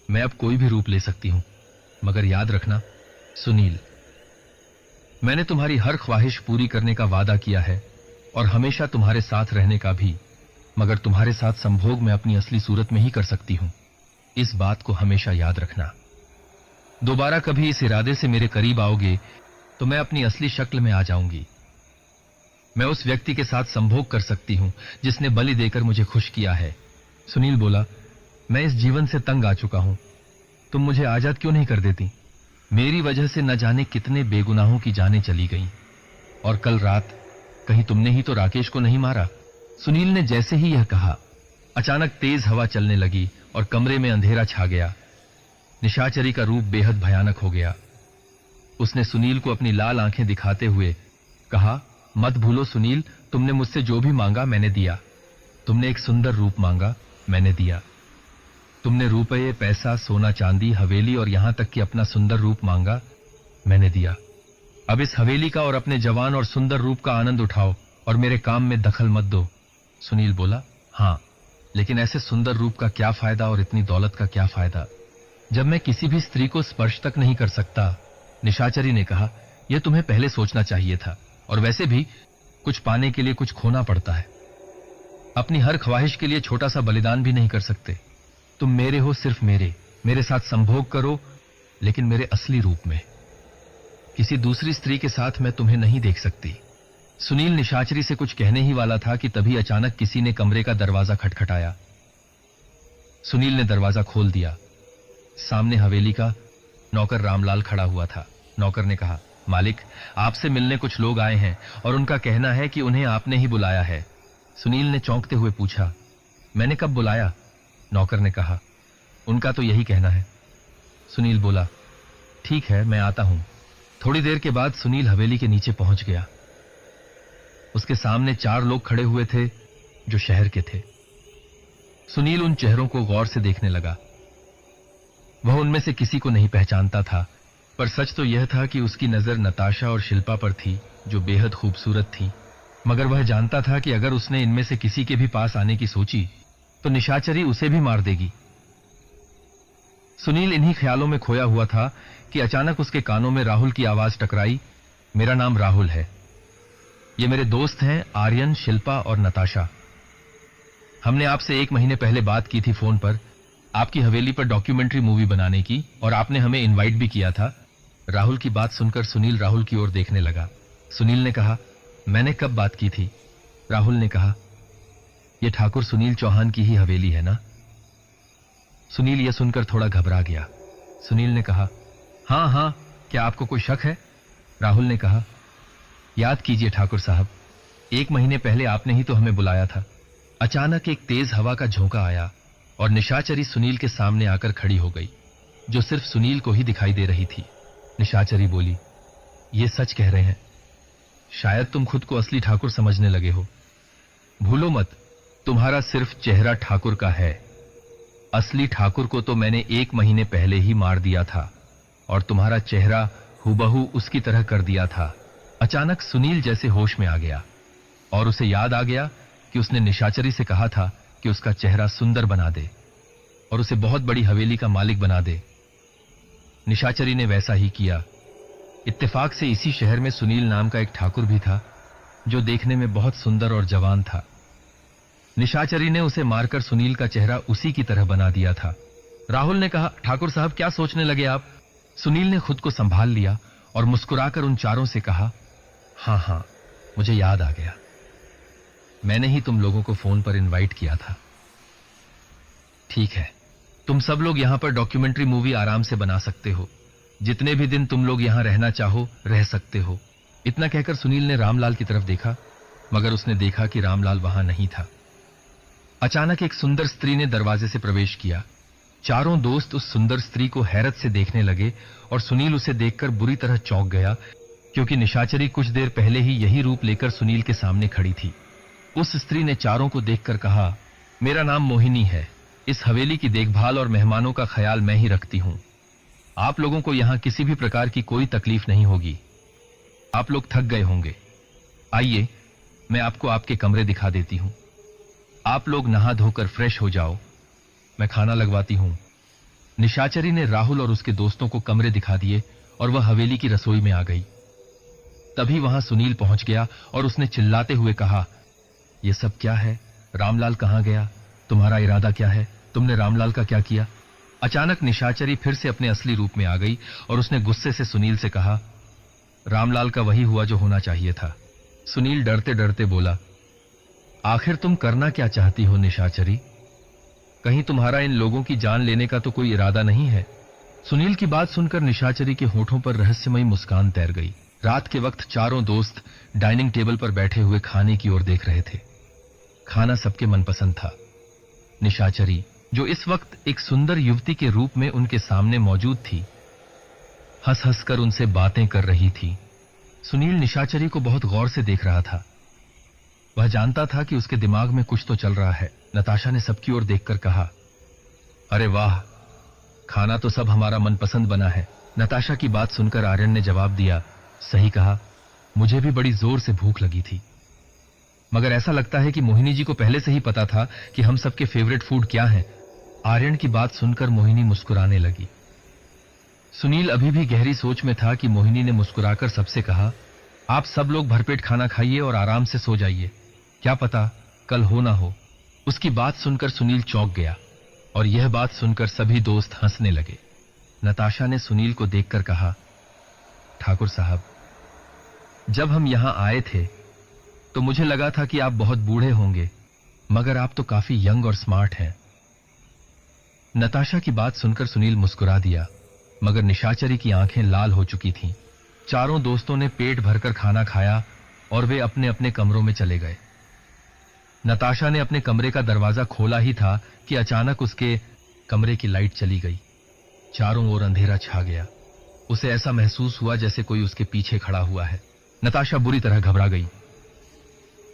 मैं अब कोई भी रूप ले सकती हूं, मगर याद रखना सुनील, मैंने तुम्हारी हर ख्वाहिश पूरी करने का वादा किया है, और हमेशा तुम्हारे साथ रहने का भी, मगर तुम्हारे साथ संभोग मैं अपनी असली सूरत में ही कर सकती हूं। इस बात को हमेशा याद रखना। दोबारा कभी इस इरादे से मेरे करीब आओगे तो मैं अपनी असली शक्ल में आ जाऊंगी। मैं उस व्यक्ति के साथ संभोग कर सकती हूं जिसने बलि देकर मुझे खुश किया है। सुनील बोला, मैं इस जीवन से तंग आ चुका हूं, तुम मुझे आजाद क्यों नहीं कर देती? मेरी वजह से न जाने कितने बेगुनाहों की जानें चली गईं। और कल रात कहीं तुमने ही तो राकेश को नहीं मारा? सुनील ने जैसे ही यह कहा, अचानक तेज हवा चलने लगी और कमरे में अंधेरा छा गया। निशाचरी का रूप बेहद भयानक हो गया। उसने सुनील को अपनी लाल आंखें दिखाते हुए कहा, मत भूलो सुनील, तुमने मुझसे जो भी मांगा मैंने दिया। तुमने एक सुंदर रूप मांगा, मैंने दिया। तुमने रुपये, पैसा, सोना चांदी, हवेली और यहां तक कि अपना सुंदर रूप मांगा, मैंने दिया। अब इस हवेली का और अपने जवान और सुंदर रूप का आनंद उठाओ और मेरे काम में दखल मत दो। सुनील बोला, हां, लेकिन ऐसे सुंदर रूप का क्या फायदा और इतनी दौलत का क्या फायदा जब मैं किसी भी स्त्री को स्पर्श तक नहीं कर सकता? निशाचरी ने कहा, यह तुम्हें पहले सोचना चाहिए था, और वैसे भी कुछ पाने के लिए कुछ खोना पड़ता है। अपनी हर ख्वाहिश के लिए छोटा सा बलिदान भी नहीं कर सकते। तुम मेरे हो, सिर्फ मेरे साथ संभोग करो, लेकिन मेरे असली रूप में। किसी दूसरी स्त्री के साथ मैं तुम्हें नहीं देख सकती। सुनील निशाचरी से कुछ कहने ही वाला था कि तभी अचानक किसी ने कमरे का दरवाजा खटखटाया। सुनील ने दरवाजा खोल दिया। सामने हवेली का नौकर रामलाल खड़ा हुआ था। नौकर ने कहा, मालिक, आपसे मिलने कुछ लोग आए हैं और उनका कहना है कि उन्हें आपने ही बुलाया है। सुनील ने चौंकते हुए पूछा, मैंने कब बुलाया? नौकर ने कहा, उनका तो यही कहना है। सुनील बोला, ठीक है, मैं आता हूं। थोड़ी देर के बाद सुनील हवेली के नीचे पहुंच गया। उसके सामने 4 लोग खड़े हुए थे जो शहर के थे। सुनील उन चेहरों को गौर से देखने लगा। वह उनमें से किसी को नहीं पहचानता था, पर सच तो यह था कि उसकी नजर नताशा और शिल्पा पर थी, जो बेहद खूबसूरत थी। मगर वह जानता था कि अगर उसने इनमें से किसी के भी पास आने की सोची तो निशाचरी उसे भी मार देगी। सुनील इन्हीं ख्यालों में खोया हुआ था कि अचानक उसके कानों में राहुल की आवाज टकराई, मेरा नाम राहुल है। ये मेरे दोस्त हैं आर्यन, शिल्पा और नताशा। हमने आपसे 1 महीने पहले बात की थी फोन पर, आपकी हवेली पर डॉक्यूमेंट्री मूवी बनाने की, और आपने हमें इनवाइट भी किया था। राहुल की बात सुनकर सुनील राहुल की ओर देखने लगा। सुनील ने कहा, मैंने कब बात की थी? राहुल ने कहा, यह ठाकुर सुनील चौहान की ही हवेली है ना? सुनील यह सुनकर थोड़ा घबरा गया। सुनील ने कहा, हां हां, क्या आपको कोई शक है? राहुल ने कहा, याद कीजिए ठाकुर साहब, 1 महीने पहले आपने ही तो हमें बुलाया था। अचानक एक तेज हवा का झोंका आया और निशाचरी सुनील के सामने आकर खड़ी हो गई, जो सिर्फ सुनील को ही दिखाई दे रही थी। निशाचरी बोली, ये सच कह रहे हैं, शायद तुम खुद को असली ठाकुर समझने लगे हो। भूलो मत, तुम्हारा सिर्फ चेहरा ठाकुर का है। असली ठाकुर को तो मैंने 1 महीने पहले ही मार दिया था और तुम्हारा चेहरा हुबहू उसकी तरह कर दिया था। अचानक सुनील जैसे होश में आ गया और उसे याद आ गया कि उसने निशाचरी से कहा था कि उसका चेहरा सुंदर बना दे और उसे बहुत बड़ी हवेली का मालिक बना दे। निशाचरी ने वैसा ही किया। इत्तेफाक से इसी शहर में सुनील नाम का एक ठाकुर भी था, जो देखने में बहुत सुंदर और जवान था। निशाचरी ने उसे मारकर सुनील का चेहरा उसी की तरह बना दिया था। राहुल ने कहा, ठाकुर साहब क्या सोचने लगे आप? सुनील ने खुद को संभाल लिया और मुस्कुराकर उन चारों से कहा, हां हां, मुझे याद आ गया, मैंने ही तुम लोगों को फोन पर इनवाइट किया था। ठीक है, तुम सब लोग यहां पर डॉक्यूमेंट्री मूवी आराम से बना सकते हो। जितने भी दिन तुम लोग यहां रहना चाहो रह सकते हो। इतना कहकर सुनील ने रामलाल की तरफ देखा, मगर उसने देखा कि रामलाल वहां नहीं था। अचानक एक सुंदर स्त्री ने दरवाजे से प्रवेश किया। चारों दोस्त उस सुंदर स्त्री को हैरत से देखने लगे और सुनील उसे देखकर बुरी तरह चौंक गया, क्योंकि निशाचरी कुछ देर पहले ही यही रूप लेकर सुनील के सामने खड़ी थी। उस स्त्री ने चारों को देखकर कहा, मेरा नाम मोहिनी है। इस हवेली की देखभाल और मेहमानों का ख्याल मैं ही रखती हूं। आप लोगों को यहां किसी भी प्रकार की कोई तकलीफ नहीं होगी। आप लोग थक गए होंगे, आइए मैं आपको आपके कमरे दिखा देती हूं। आप लोग नहा धोकर फ्रेश हो जाओ, मैं खाना लगवाती हूं। निशाचरी ने राहुल और उसके दोस्तों को कमरे दिखा दिए और वह हवेली की रसोई में आ गई। तभी वहां सुनील पहुंच गया और उसने चिल्लाते हुए कहा, यह सब क्या है? रामलाल कहां गया? तुम्हारा इरादा क्या है? तुमने रामलाल का क्या किया? अचानक निशाचरी फिर से अपने असली रूप में आ गई और उसने गुस्से से सुनील से कहा, रामलाल का वही हुआ जो होना चाहिए था। सुनील डरते डरते बोला, आखिर तुम करना क्या चाहती हो निशाचरी? कहीं तुम्हारा इन लोगों की जान लेने का तो कोई इरादा नहीं है? सुनील की बात सुनकर निशाचरी के होठों पर रहस्यमयी मुस्कान तैर गई। रात के वक्त चारों दोस्त डाइनिंग टेबल पर बैठे हुए खाने की ओर देख रहे थे। खाना सबके मनपसंद था। निशाचरी, जो इस वक्त एक सुंदर युवती के रूप में उनके सामने मौजूद थी, हंस हंसकर उनसे बातें कर रही थी। सुनील निशाचरी को बहुत गौर से देख रहा था। वह जानता था कि उसके दिमाग में कुछ तो चल रहा है। नताशा ने सबकी ओर देखकर कहा, अरे वाह, खाना तो सब हमारा मनपसंद बना है। नताशा की बात सुनकर आर्यन ने जवाब दिया, सही कहा, मुझे भी बड़ी जोर से भूख लगी थी। मगर ऐसा लगता है कि मोहिनी जी को पहले से ही पता था कि हम सबके फेवरेट फूड क्या है। आर्यन की बात सुनकर मोहिनी मुस्कुराने लगी। सुनील अभी भी गहरी सोच में था कि मोहिनी ने मुस्कुराकर सबसे कहा, आप सब लोग भरपेट खाना खाइए और आराम से सो जाइए, क्या पता कल हो ना हो। उसकी बात सुनकर सुनील चौंक गया और यह बात सुनकर सभी दोस्त हंसने लगे। नताशा ने सुनील को देखकर कहा, ठाकुर साहब, जब हम यहां आए थे तो मुझे लगा था कि आप बहुत बूढ़े होंगे, मगर आप तो काफी यंग और स्मार्ट हैं। नताशा की बात सुनकर सुनील मुस्कुरा दिया, मगर निशाचरी की आंखें लाल हो चुकी थीं। चारों दोस्तों ने पेट भरकर खाना खाया और वे अपने अपने कमरों में चले गए। नताशा ने अपने कमरे का दरवाजा खोला ही था कि अचानक उसके कमरे की लाइट चली गई। चारों ओर अंधेरा छा गया। उसे ऐसा महसूस हुआ जैसे कोई उसके पीछे खड़ा हुआ है। नताशा बुरी तरह घबरा गई।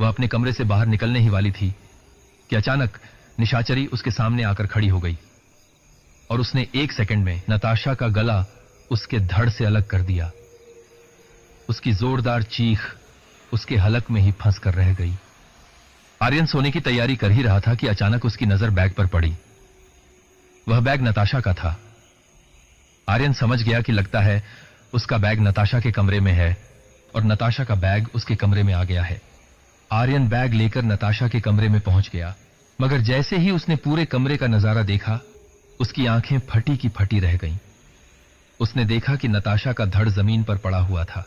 वह अपने कमरे से बाहर निकलने ही वाली थी कि अचानक निशाचरी उसके सामने आकर खड़ी हो गई और उसने एक सेकंड में नताशा का गला उसके धड़ से अलग कर दिया। उसकी जोरदार चीख उसके हलक में ही फंस कर रह गई। आर्यन सोने की तैयारी कर ही रहा था कि अचानक उसकी नजर बैग पर पड़ी। वह बैग नताशा का था। आर्यन समझ गया कि लगता है उसका बैग नताशा के कमरे में है और नताशा का बैग उसके कमरे में आ गया है। आर्यन बैग लेकर नताशा के कमरे में पहुंच गया, मगर जैसे ही उसने पूरे कमरे का नजारा देखा, उसकी आंखें फटी की फटी रह गईं। उसने देखा कि नताशा का धड़ जमीन पर पड़ा हुआ था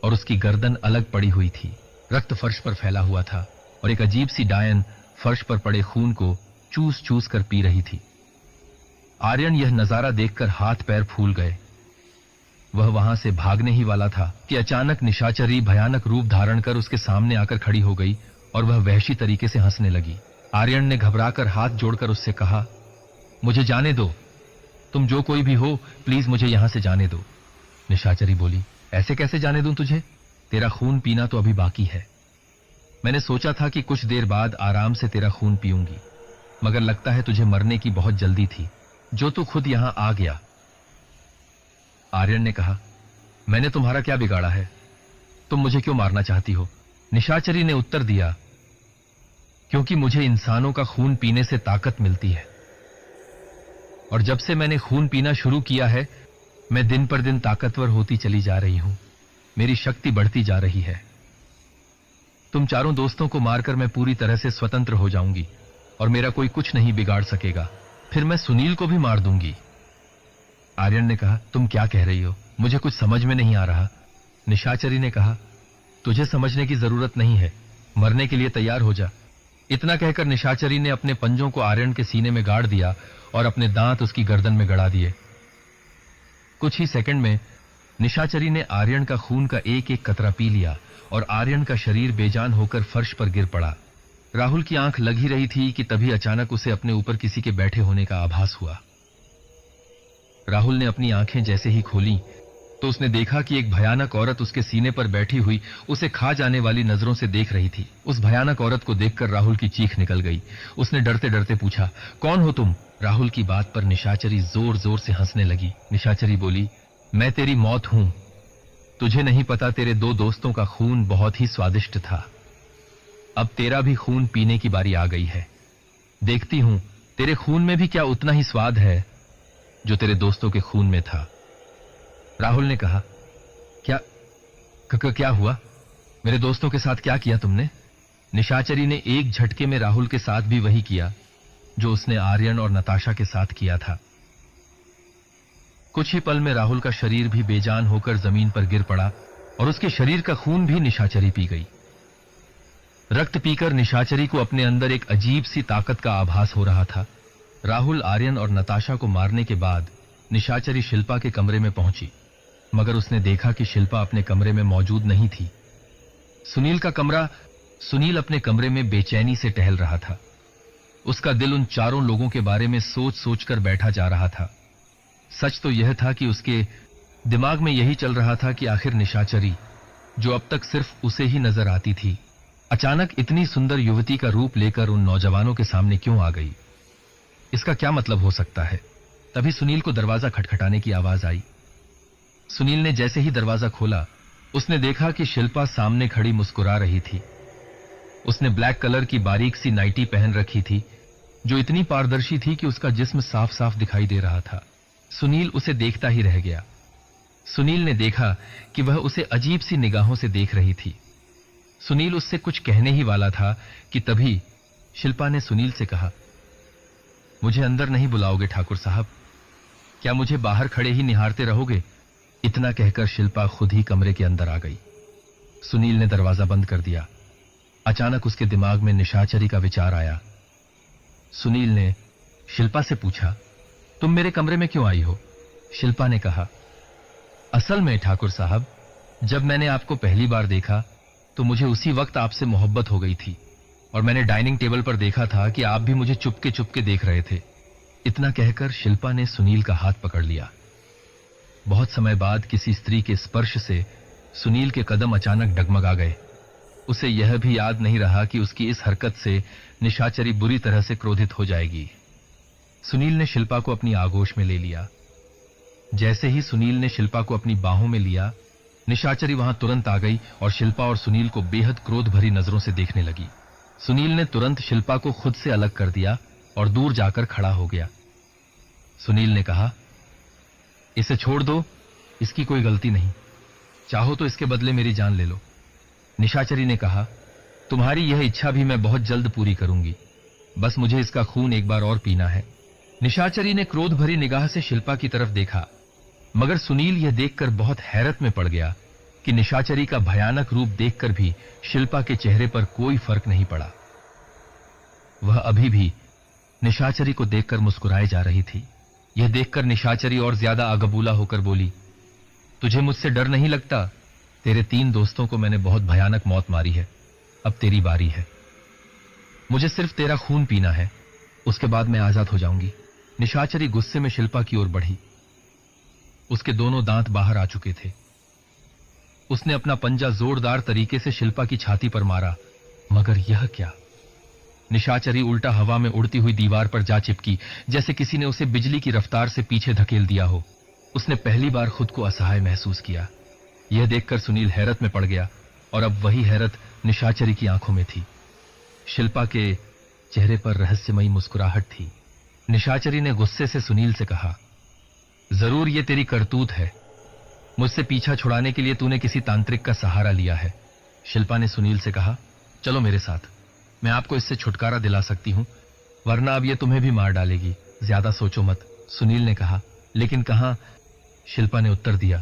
और उसकी गर्दन अलग पड़ी हुई थी। रक्त फर्श पर फैला हुआ था और एक अजीब सी डायन फर्श पर पड़े खून को चूस चूस कर पी रही थी। आर्यन यह नजारा देखकर हाथ पैर फूल गए। वह वहां से भागने ही वाला था कि अचानक निशाचरी भयानक रूप धारण कर उसके सामने आकर खड़ी हो गई और वह वहशी तरीके से हंसने लगी। आर्यन ने घबराकर हाथ जोड़कर उससे कहा, मुझे जाने दो, तुम जो कोई भी हो, प्लीज मुझे यहां से जाने दो। निशाचरी बोली, ऐसे कैसे जाने दूं तुझे? तेरा खून पीना तो अभी बाकी है। मैंने सोचा था कि कुछ देर बाद आराम से तेरा खून पीऊंगी, मगर लगता है तुझे मरने की बहुत जल्दी थी, जो तू खुद यहां आ गया। आर्यन ने कहा, मैंने तुम्हारा क्या बिगाड़ा है? तुम मुझे क्यों मारना चाहती हो? निशाचरी ने उत्तर दिया, क्योंकि मुझे इंसानों का खून पीने से ताकत मिलती है और जब से मैंने खून पीना शुरू किया है, मैं दिन पर दिन ताकतवर होती चली जा रही हूं। मेरी शक्ति बढ़ती जा रही है। तुम चारों दोस्तों को मारकर मैं पूरी तरह से स्वतंत्र हो जाऊंगी और मेरा कोई कुछ नहीं बिगाड़ सकेगा। फिर मैं सुनील को भी मार दूंगी। आर्यन ने कहा, तुम क्या कह रही हो? मुझे कुछ समझ में नहीं आ रहा। निशाचरी ने कहा, तुझे समझने की जरूरत नहीं है, मरने के लिए तैयार हो जा। इतना कहकर निशाचरी ने अपने पंजों को आर्यन के सीने में गाड़ दिया और अपने दांत उसकी गर्दन में गड़ा दिए। कुछ ही सेकंड में निशाचरी ने आर्यन का खून का एक एक कतरा पी लिया और आर्यन का शरीर बेजान होकर फर्श पर गिर पड़ा। राहुल की आंख लग ही रही थी कि तभी अचानक उसे अपने ऊपर किसी के बैठे होने का आभास हुआ। राहुल ने अपनी आंखें जैसे ही खोली तो उसने देखा कि एक भयानक औरत उसके सीने पर बैठी हुई उसे खा जाने वाली नजरों से देख रही थी। उस भयानक औरत को देखकर राहुल की चीख निकल गई। उसने डरते डरते पूछा, कौन हो तुम? राहुल की बात पर निशाचरी जोर जोर से हंसने लगी। निशाचरी बोली, मैं तेरी मौत हूं। तुझे नहीं पता, तेरे दो दोस्तों का खून बहुत ही स्वादिष्ट था। अब तेरा भी खून पीने की बारी आ गई है। देखती हूं तेरे खून में भी क्या उतना ही स्वाद है जो तेरे दोस्तों के खून में था। राहुल ने कहा, क्या हुआ? मेरे दोस्तों के साथ क्या किया तुमने? निशाचरी ने एक झटके में राहुल के साथ भी वही किया जो उसने आर्यन और नताशा के साथ किया था। कुछ ही पल में राहुल का शरीर भी बेजान होकर जमीन पर गिर पड़ा और उसके शरीर का खून भी निशाचरी पी गई। रक्त पीकर निशाचरी को अपने अंदर एक अजीब सी ताकत का आभास हो रहा था। राहुल, आर्यन और नताशा को मारने के बाद निशाचरी शिल्पा के कमरे में पहुंची, मगर उसने देखा कि शिल्पा अपने कमरे में मौजूद नहीं थी। सुनील अपने कमरे में बेचैनी से टहल रहा था। उसका दिल उन चारों लोगों के बारे में सोच सोचकर बैठा जा रहा था। सच तो यह था कि उसके दिमाग में यही चल रहा था कि आखिर निशाचरी, जो अब तक सिर्फ उसे ही नजर आती थी, अचानक इतनी सुंदर युवती का रूप लेकर उन नौजवानों के सामने क्यों आ गई? इसका क्या मतलब हो सकता है? तभी सुनील को दरवाजा खटखटाने की आवाज आई। सुनील ने जैसे ही दरवाजा खोला, उसने देखा कि शिल्पा सामने खड़ी मुस्कुरा रही थी। उसने ब्लैक कलर की बारीक सी नाइटी पहन रखी थी, जो इतनी पारदर्शी थी कि उसका जिस्म साफ साफ दिखाई दे रहा था। सुनील उसे देखता ही रह गया। सुनील ने देखा कि वह उसे अजीब सी निगाहों से देख रही थी। सुनील उससे कुछ कहने ही वाला था कि तभी शिल्पा ने सुनील से कहा, मुझे अंदर नहीं बुलाओगे ठाकुर साहब? क्या मुझे बाहर खड़े ही निहारते रहोगे? इतना कहकर शिल्पा खुद ही कमरे के अंदर आ गई। सुनील ने दरवाजा बंद कर दिया। अचानक उसके दिमाग में निशाचरी का विचार आया। सुनील ने शिल्पा से पूछा, तुम मेरे कमरे में क्यों आई हो? शिल्पा ने कहा, असल में ठाकुर साहब, जब मैंने आपको पहली बार देखा तो मुझे उसी वक्त आपसे मोहब्बत हो गई थी और मैंने डाइनिंग टेबल पर देखा था कि आप भी मुझे चुपके चुपके देख रहे थे। इतना कहकर शिल्पा ने सुनील का हाथ पकड़ लिया। बहुत समय बाद किसी स्त्री के स्पर्श से सुनील के कदम अचानक डगमगा गए। उसे यह भी याद नहीं रहा कि उसकी इस हरकत से निशाचरी बुरी तरह से क्रोधित हो जाएगी। सुनील ने शिल्पा को अपनी आगोश में ले लिया। जैसे ही सुनील ने शिल्पा को अपनी बाहों में लिया, निशाचरी वहां तुरंत आ गई और शिल्पा और सुनील को बेहद क्रोध भरी नजरों से देखने लगी। सुनील ने तुरंत शिल्पा को खुद से अलग कर दिया और दूर जाकर खड़ा हो गया। सुनील ने कहा, इसे छोड़ दो, इसकी कोई गलती नहीं, चाहो तो इसके बदले मेरी जान ले लो। निशाचरी ने कहा, तुम्हारी यह इच्छा भी मैं बहुत जल्द पूरी करूंगी, बस मुझे इसका खून एक बार और पीना है। निशाचरी ने क्रोध भरी निगाह से शिल्पा की तरफ देखा, मगर सुनील यह देखकर बहुत हैरत में पड़ गया कि निशाचरी का भयानक रूप देखकर भी शिल्पा के चेहरे पर कोई फर्क नहीं पड़ा। वह अभी भी निशाचरी को देखकर मुस्कुराए जा रही थी। यह देखकर निशाचरी और ज्यादा आगबूला होकर बोली, तुझे मुझसे डर नहीं लगता? तेरे 3 दोस्तों को मैंने बहुत भयानक मौत मारी है, अब तेरी बारी है। मुझे सिर्फ तेरा खून पीना है, उसके बाद मैं आजाद हो जाऊंगी। निशाचरी गुस्से में शिल्पा की ओर बढ़ी। उसके दोनों दांत बाहर आ चुके थे। उसने अपना पंजा जोरदार तरीके से शिल्पा की छाती पर मारा, मगर यह क्या? निशाचरी उल्टा हवा में उड़ती हुई दीवार पर जा चिपकी, जैसे किसी ने उसे बिजली की रफ्तार से पीछे धकेल दिया हो। उसने पहली बार खुद को असहाय महसूस किया। यह देखकर सुनील हैरत में पड़ गया और अब वही हैरत निशाचरी की आंखों में थी। शिल्पा के चेहरे पर रहस्यमयी मुस्कुराहट थी। निशाचरी ने गुस्से से सुनील से कहा, जरूर ये तेरी करतूत है, मुझसे पीछा छुड़ाने के लिए तूने किसी तांत्रिक का सहारा लिया है। शिल्पा ने सुनील से कहा, चलो मेरे साथ, मैं आपको इससे छुटकारा दिला सकती हूं, वरना अब ये तुम्हें भी मार डालेगी। ज्यादा सोचो मत, सुनील ने कहा। लेकिन कहां? शिल्पा ने उत्तर दिया,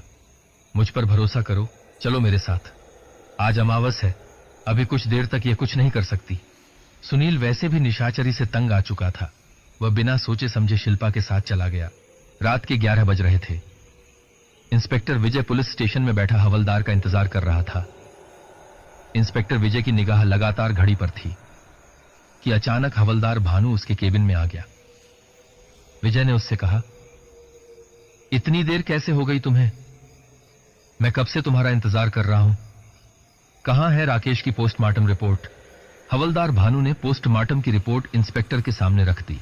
मुझ पर भरोसा करो, चलो मेरे साथ। आज अमावस है, अभी कुछ देर तक ये कुछ नहीं कर सकती। सुनील वैसे भी निशाचरी से तंग आ चुका था। वह बिना सोचे समझे शिल्पा के साथ चला गया। रात के 11 बज रहे थे। इंस्पेक्टर विजय पुलिस स्टेशन में बैठा हवलदार का इंतजार कर रहा था। इंस्पेक्टर विजय की निगाह लगातार घड़ी पर थी कि अचानक हवलदार भानु उसके केबिन में आ गया। विजय ने उससे कहा, इतनी देर कैसे हो गई तुम्हें? मैं कब से तुम्हारा इंतजार कर रहा हूं। कहां है राकेश की पोस्टमार्टम रिपोर्ट? हवलदार भानु ने पोस्टमार्टम की रिपोर्ट इंस्पेक्टर के सामने रख दी।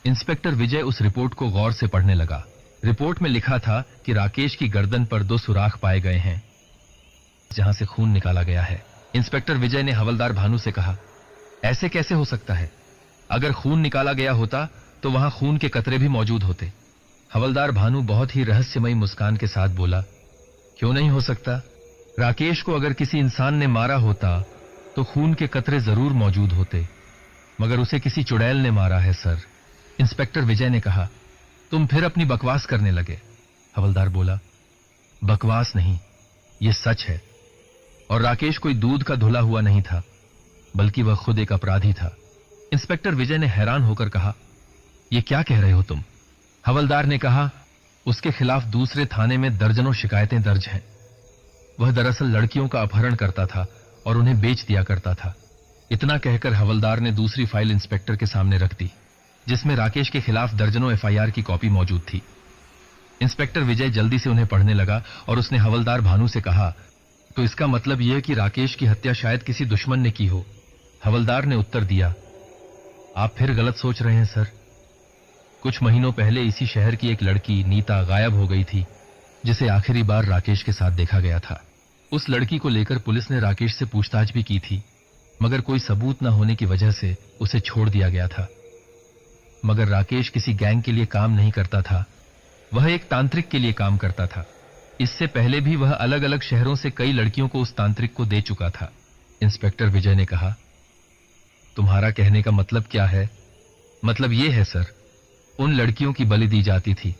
इंस्पेक्टर विजय उस रिपोर्ट को गौर से पढ़ने लगा। रिपोर्ट में लिखा था कि राकेश की गर्दन पर 2 सुराख पाए गए हैं, जहां से खून निकाला गया है। इंस्पेक्टर विजय ने हवलदार भानु से कहा, ऐसे कैसे हो सकता है? अगर खून निकाला गया होता तो वहां खून के कतरे भी मौजूद होते। हवलदार भानु बहुत ही रहस्यमयी मुस्कान के साथ बोला, क्यों नहीं हो सकता? राकेश को अगर किसी इंसान ने मारा होता तो खून के कतरे जरूर मौजूद होते, मगर उसे किसी चुड़ैल ने मारा है सर। इंस्पेक्टर विजय ने कहा। तुम फिर अपनी बकवास करने लगे। हवलदार बोला। बकवास नहीं, यह सच है। और राकेश कोई दूध का धुला हुआ नहीं था, बल्कि वह खुद एक अपराधी था। इंस्पेक्टर विजय ने हैरान होकर कहा, यह क्या कह रहे हो तुम? हवलदार ने कहा, उसके खिलाफ दूसरे थाने में दर्जनों शिकायतें दर्ज हैं। वह दरअसल लड़कियों का अपहरण करता था और उन्हें बेच दिया करता था। इतना कहकर हवलदार ने दूसरी फाइल इंस्पेक्टर के सामने रख दी, जिसमें राकेश के खिलाफ दर्जनों एफआईआर की कॉपी मौजूद थी। इंस्पेक्टर विजय जल्दी से उन्हें पढ़ने लगा और उसने हवलदार भानु से कहा, तो इसका मतलब यह कि राकेश की हत्या शायद किसी दुश्मन ने की हो। हवलदार ने उत्तर दिया, आप फिर गलत सोच रहे हैं सर। कुछ महीनों पहले इसी शहर की एक लड़की नीता गायब हो गई थी, जिसे आखिरी बार राकेश के साथ देखा गया था। उस लड़की को लेकर पुलिस ने राकेश से पूछताछ भी की थी, मगर कोई सबूत न होने की वजह से उसे छोड़ दिया गया था। मगर राकेश किसी गैंग के लिए काम नहीं करता था, वह एक तांत्रिक के लिए काम करता था। इससे पहले भी वह अलग अलग शहरों से कई लड़कियों को उस तांत्रिक को दे चुका था। इंस्पेक्टर विजय ने कहा, तुम्हारा कहने का मतलब क्या है? मतलब यह है सर, उन लड़कियों की बलि दी जाती थी।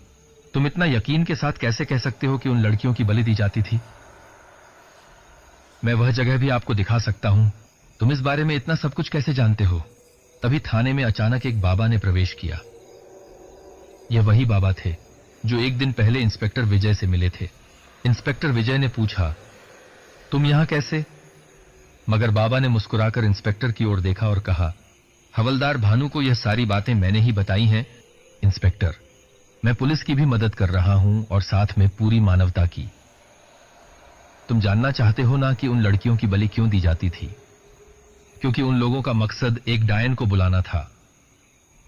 तुम इतना यकीन के साथ कैसे कह सकते हो कि उन लड़कियों की बलि दी जाती थी? मैं वह जगह भी आपको दिखा सकता हूं। तुम इस बारे में इतना सब कुछ कैसे जानते हो? तभी थाने में अचानक एक बाबा ने प्रवेश किया। यह वही बाबा थे जो एक दिन पहले इंस्पेक्टर विजय से मिले थे। इंस्पेक्टर विजय ने पूछा, तुम यहां कैसे? मगर बाबा ने मुस्कुराकर इंस्पेक्टर की ओर देखा और कहा, हवलदार भानु को यह सारी बातें मैंने ही बताई हैं। इंस्पेक्टर, मैं पुलिस की भी मदद कर रहा हूं और साथ में पूरी मानवता की। तुम जानना चाहते हो ना कि उन लड़कियों की बलि क्यों दी जाती थी? क्योंकि उन लोगों का मकसद एक डायन को बुलाना था,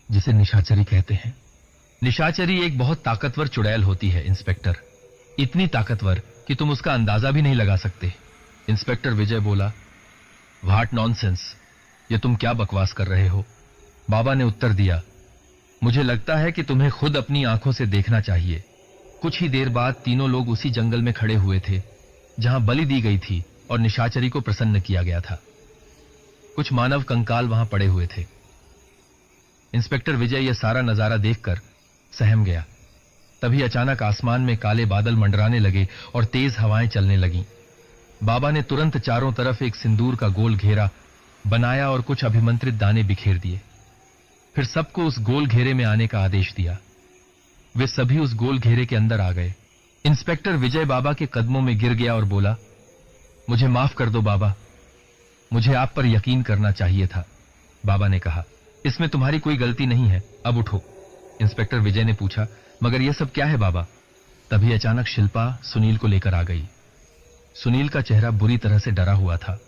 जिसे निशाचरी कहते हैं। निशाचरी एक बहुत ताकतवर चुड़ैल होती है इंस्पेक्टर, इतनी ताकतवर कि तुम उसका अंदाजा भी नहीं लगा सकते। इंस्पेक्टर विजय बोला, व्हाट नॉनसेंस, ये तुम क्या बकवास कर रहे हो? बाबा ने उत्तर दिया, मुझे लगता है कि तुम्हें खुद अपनी आंखों से देखना चाहिए। कुछ ही देर बाद तीनों लोग उसी जंगल में खड़े हुए थे जहां बलि दी गई थी और निशाचरी को प्रसन्न किया गया था। कुछ मानव कंकाल वहां पड़े हुए थे। इंस्पेक्टर विजय यह सारा नजारा देखकर सहम गया। तभी अचानक आसमान में काले बादल मंडराने लगे और तेज हवाएं चलने लगीं। बाबा ने तुरंत चारों तरफ एक सिंदूर का गोल घेरा बनाया और कुछ अभिमंत्रित दाने बिखेर दिए। फिर सबको उस गोल घेरे में आने का आदेश दिया। वे सभी उस गोल घेरे के अंदर आ गए। इंस्पेक्टर विजय बाबा के कदमों में गिर गया और बोला, मुझे माफ कर दो बाबा, मुझे आप पर यकीन करना चाहिए था। बाबा ने कहा, इसमें तुम्हारी कोई गलती नहीं है, अब उठो। इंस्पेक्टर विजय ने पूछा, मगर यह सब क्या है बाबा? तभी अचानक शिल्पा सुनील को लेकर आ गई। सुनील का चेहरा बुरी तरह से डरा हुआ था।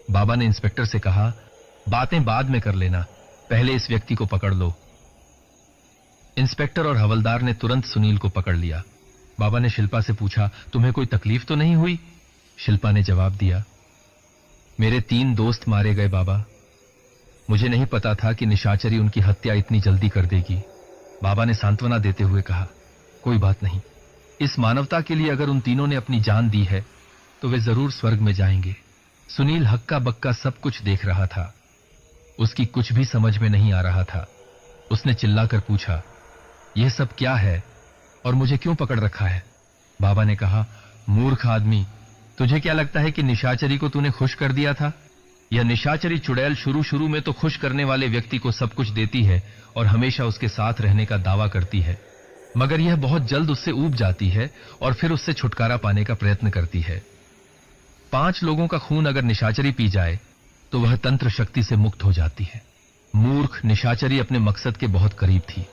बाबा ने इंस्पेक्टर से कहा, बातें बाद में कर लेना, पहले इस व्यक्ति को पकड़ लो। इंस्पेक्टर और हवलदार ने तुरंत सुनील को पकड़ लिया। बाबा ने शिल्पा से पूछा, तुम्हें कोई तकलीफ तो नहीं हुई? शिल्पा ने जवाब दिया, मेरे 3 दोस्त मारे गए बाबा। मुझे नहीं पता था कि निशाचरी उनकी हत्या इतनी जल्दी कर देगी। बाबा ने सांत्वना देते हुए कहा, कोई बात नहीं, इस मानवता के लिए अगर उन तीनों ने अपनी जान दी है तो वे जरूर स्वर्ग में जाएंगे। सुनील हक्का बक्का सब कुछ देख रहा था। उसकी कुछ भी समझ में नहीं आ रहा था। उसने चिल्लाकर पूछा, यह सब क्या है और मुझे क्यों पकड़ रखा है? बाबा ने कहा, मूर्ख आदमी, तुझे क्या लगता है कि निशाचरी को तूने खुश कर दिया था? यह निशाचरी चुड़ैल शुरू में तो खुश करने वाले व्यक्ति को सब कुछ देती है और हमेशा उसके साथ रहने का दावा करती है, मगर यह बहुत जल्द उससे ऊब जाती है और फिर उससे छुटकारा पाने का प्रयत्न करती है। 5 लोगों का खून अगर निशाचरी पी जाए तो वह तंत्र शक्ति से मुक्त हो जाती है। मूर्ख, निशाचरी अपने मकसद के बहुत करीब थी।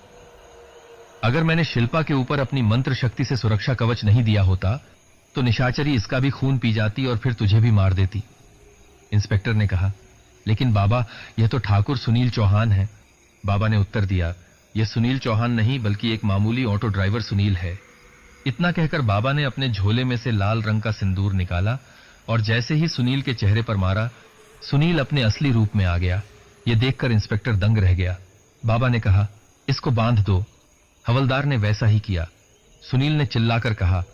अगर मैंने शिल्पा के ऊपर अपनी मंत्र शक्ति से सुरक्षा कवच नहीं दिया होता तो निशाचरी इसका भी खून पी जाती और फिर तुझे भी मार देती। इंस्पेक्टर ने कहा, लेकिन बाबा, यह तो ठाकुर सुनील चौहान है। बाबा ने उत्तर दिया, यह सुनील चौहान नहीं बल्कि एक मामूली ऑटो ड्राइवर सुनील है। इतना कहकर बाबा ने अपने झोले में से लाल रंग का सिंदूर निकाला और जैसे ही सुनील के चेहरे पर मारा, सुनील अपने असली रूप में आ गया। यह देखकर इंस्पेक्टर दंग रह गया। बाबा ने कहा, इसको बांध दो। हवलदार ने वैसा ही किया। सुनील ने चिल्लाकर कहा,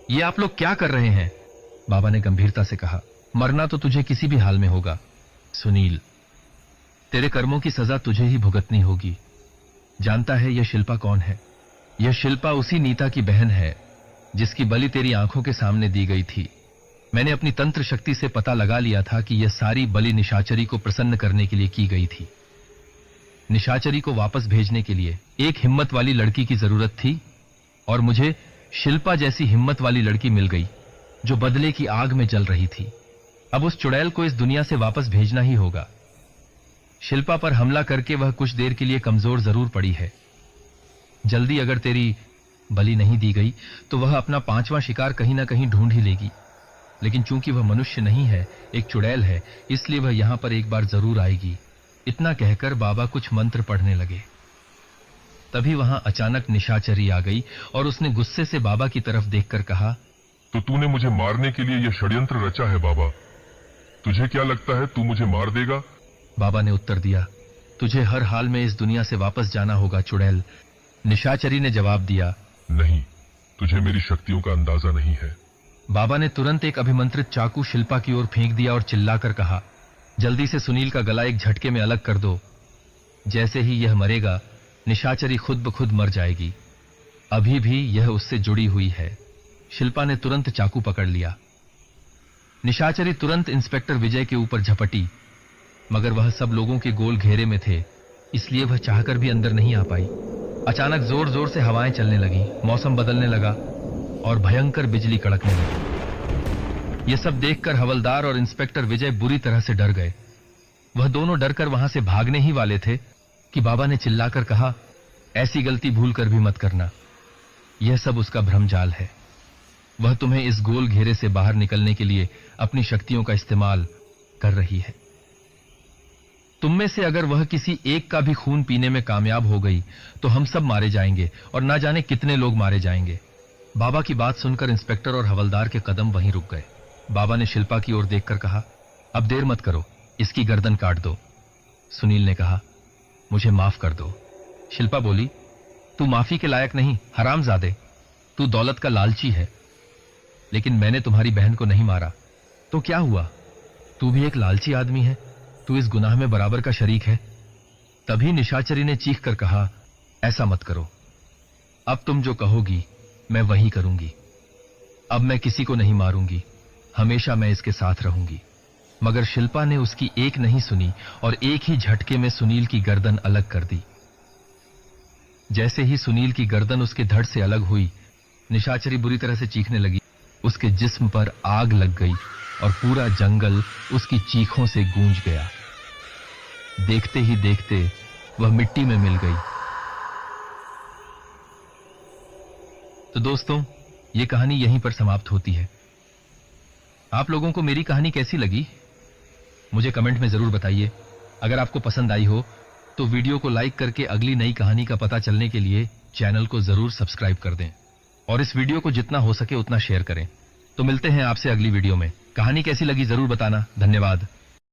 ये आप लोग क्या कर रहे हैं? बाबा ने गंभीरता से कहा, मरना तो तुझे किसी भी हाल में होगा सुनील। तेरे कर्मों की सजा तुझे ही भुगतनी होगी। जानता है यह शिल्पा कौन है? यह शिल्पा उसी नीता की बहन है जिसकी बलि तेरी आंखों के सामने दी गई थी। मैंने अपनी तंत्र शक्ति से पता लगा लिया था कि यह सारी बलि निशाचरी को प्रसन्न करने के लिए की गई थी। निशाचरी को वापस भेजने के लिए एक हिम्मत वाली लड़की की जरूरत थी और मुझे शिल्पा जैसी हिम्मत वाली लड़की मिल गई जो बदले की आग में जल रही थी। अब उस चुड़ैल को इस दुनिया से वापस भेजना ही होगा। शिल्पा पर हमला करके वह कुछ देर के लिए कमजोर जरूर पड़ी है। जल्दी अगर तेरी बलि नहीं दी गई तो वह अपना 5वां शिकार कहीं ना कहीं ढूंढ ही लेगी। लेकिन चूंकि वह मनुष्य नहीं है, एक चुड़ैल है, इसलिए वह यहां पर एक बार जरूर आएगी। इतना कहकर बाबा कुछ मंत्र पढ़ने लगे। तभी वहां अचानक निशाचरी आ गई और उसने गुस्से से बाबा की तरफ देखकर कहा, तो तूने मुझे मारने के लिए यह षड्यंत्र रचा है बाबा। तुझे क्या लगता है तू मुझे मार देगा? बाबा ने उत्तर दिया, तुझे हर हाल में इस दुनिया से वापस जाना होगा चुड़ैल। निशाचरी ने जवाब दिया, नहीं, तुझे मेरी शक्तियों का अंदाजा नहीं है। बाबा ने तुरंत एक अभिमंत्रित चाकू शिल्पा की ओर फेंक दिया और चिल्लाकर कहा, जल्दी से सुनील का गला एक झटके में अलग कर दो। जैसे ही यह मरेगा, निशाचरी खुद ब खुद मर जाएगी। अभी भी यह उससे जुड़ी हुई है। शिल्पा ने तुरंत चाकू पकड़ लिया। निशाचरी तुरंत इंस्पेक्टर विजय के ऊपर झपटी, मगर वह सब लोगों के गोल घेरे में थे, इसलिए वह चाहकर भी अंदर नहीं आ पाई। अचानक जोर जोर से हवाएं चलने लगी, मौसम बदलने लगा और भयंकर बिजली कड़कने लगी। यह सब देखकर हवलदार और इंस्पेक्टर विजय बुरी तरह से डर गए। वह दोनों डरकर वहां से भागने ही वाले थे कि बाबा ने चिल्लाकर कहा, ऐसी गलती भूल कर भी मत करना। यह सब उसका भ्रमजाल है। वह तुम्हें इस गोल घेरे से बाहर निकलने के लिए अपनी शक्तियों का इस्तेमाल कर रही है। तुम में से अगर वह किसी एक का भी खून पीने में कामयाब हो गई तो हम सब मारे जाएंगे और ना जाने कितने लोग मारे जाएंगे। बाबा की बात सुनकर इंस्पेक्टर और हवलदार के कदम वहीं रुक गए। बाबा ने शिल्पा की ओर देखकर कहा, अब देर मत करो, इसकी गर्दन काट दो। सुनील ने कहा, मुझे माफ कर दो। शिल्पा बोली, तू माफी के लायक नहीं हरामजादे, तू दौलत का लालची है। लेकिन मैंने तुम्हारी बहन को नहीं मारा तो क्या हुआ? तू भी एक लालची आदमी है, तू इस गुनाह में बराबर का शरीक है। तभी निशाचरी ने चीख कर कहा, ऐसा मत करो, अब तुम जो कहोगी मैं वही करूंगी। अब मैं किसी को नहीं मारूंगी, हमेशा मैं इसके साथ रहूंगी। मगर शिल्पा ने उसकी एक नहीं सुनी और एक ही झटके में सुनील की गर्दन अलग कर दी। जैसे ही सुनील की गर्दन उसके धड़ से अलग हुई, निशाचरी बुरी तरह से चीखने लगी। उसके जिस्म पर आग लग गई और पूरा जंगल उसकी चीखों से गूंज गया। देखते ही देखते वह मिट्टी में मिल गई। तो दोस्तों, यह कहानी यहीं पर समाप्त होती है। आप लोगों को मेरी कहानी कैसी लगी मुझे कमेंट में जरूर बताइए। अगर आपको पसंद आई हो तो वीडियो को लाइक करके अगली नई कहानी का पता चलने के लिए चैनल को जरूर सब्सक्राइब कर दें और इस वीडियो को जितना हो सके उतना शेयर करें। तो मिलते हैं आपसे अगली वीडियो में। कहानी कैसी लगी जरूर बताना। धन्यवाद।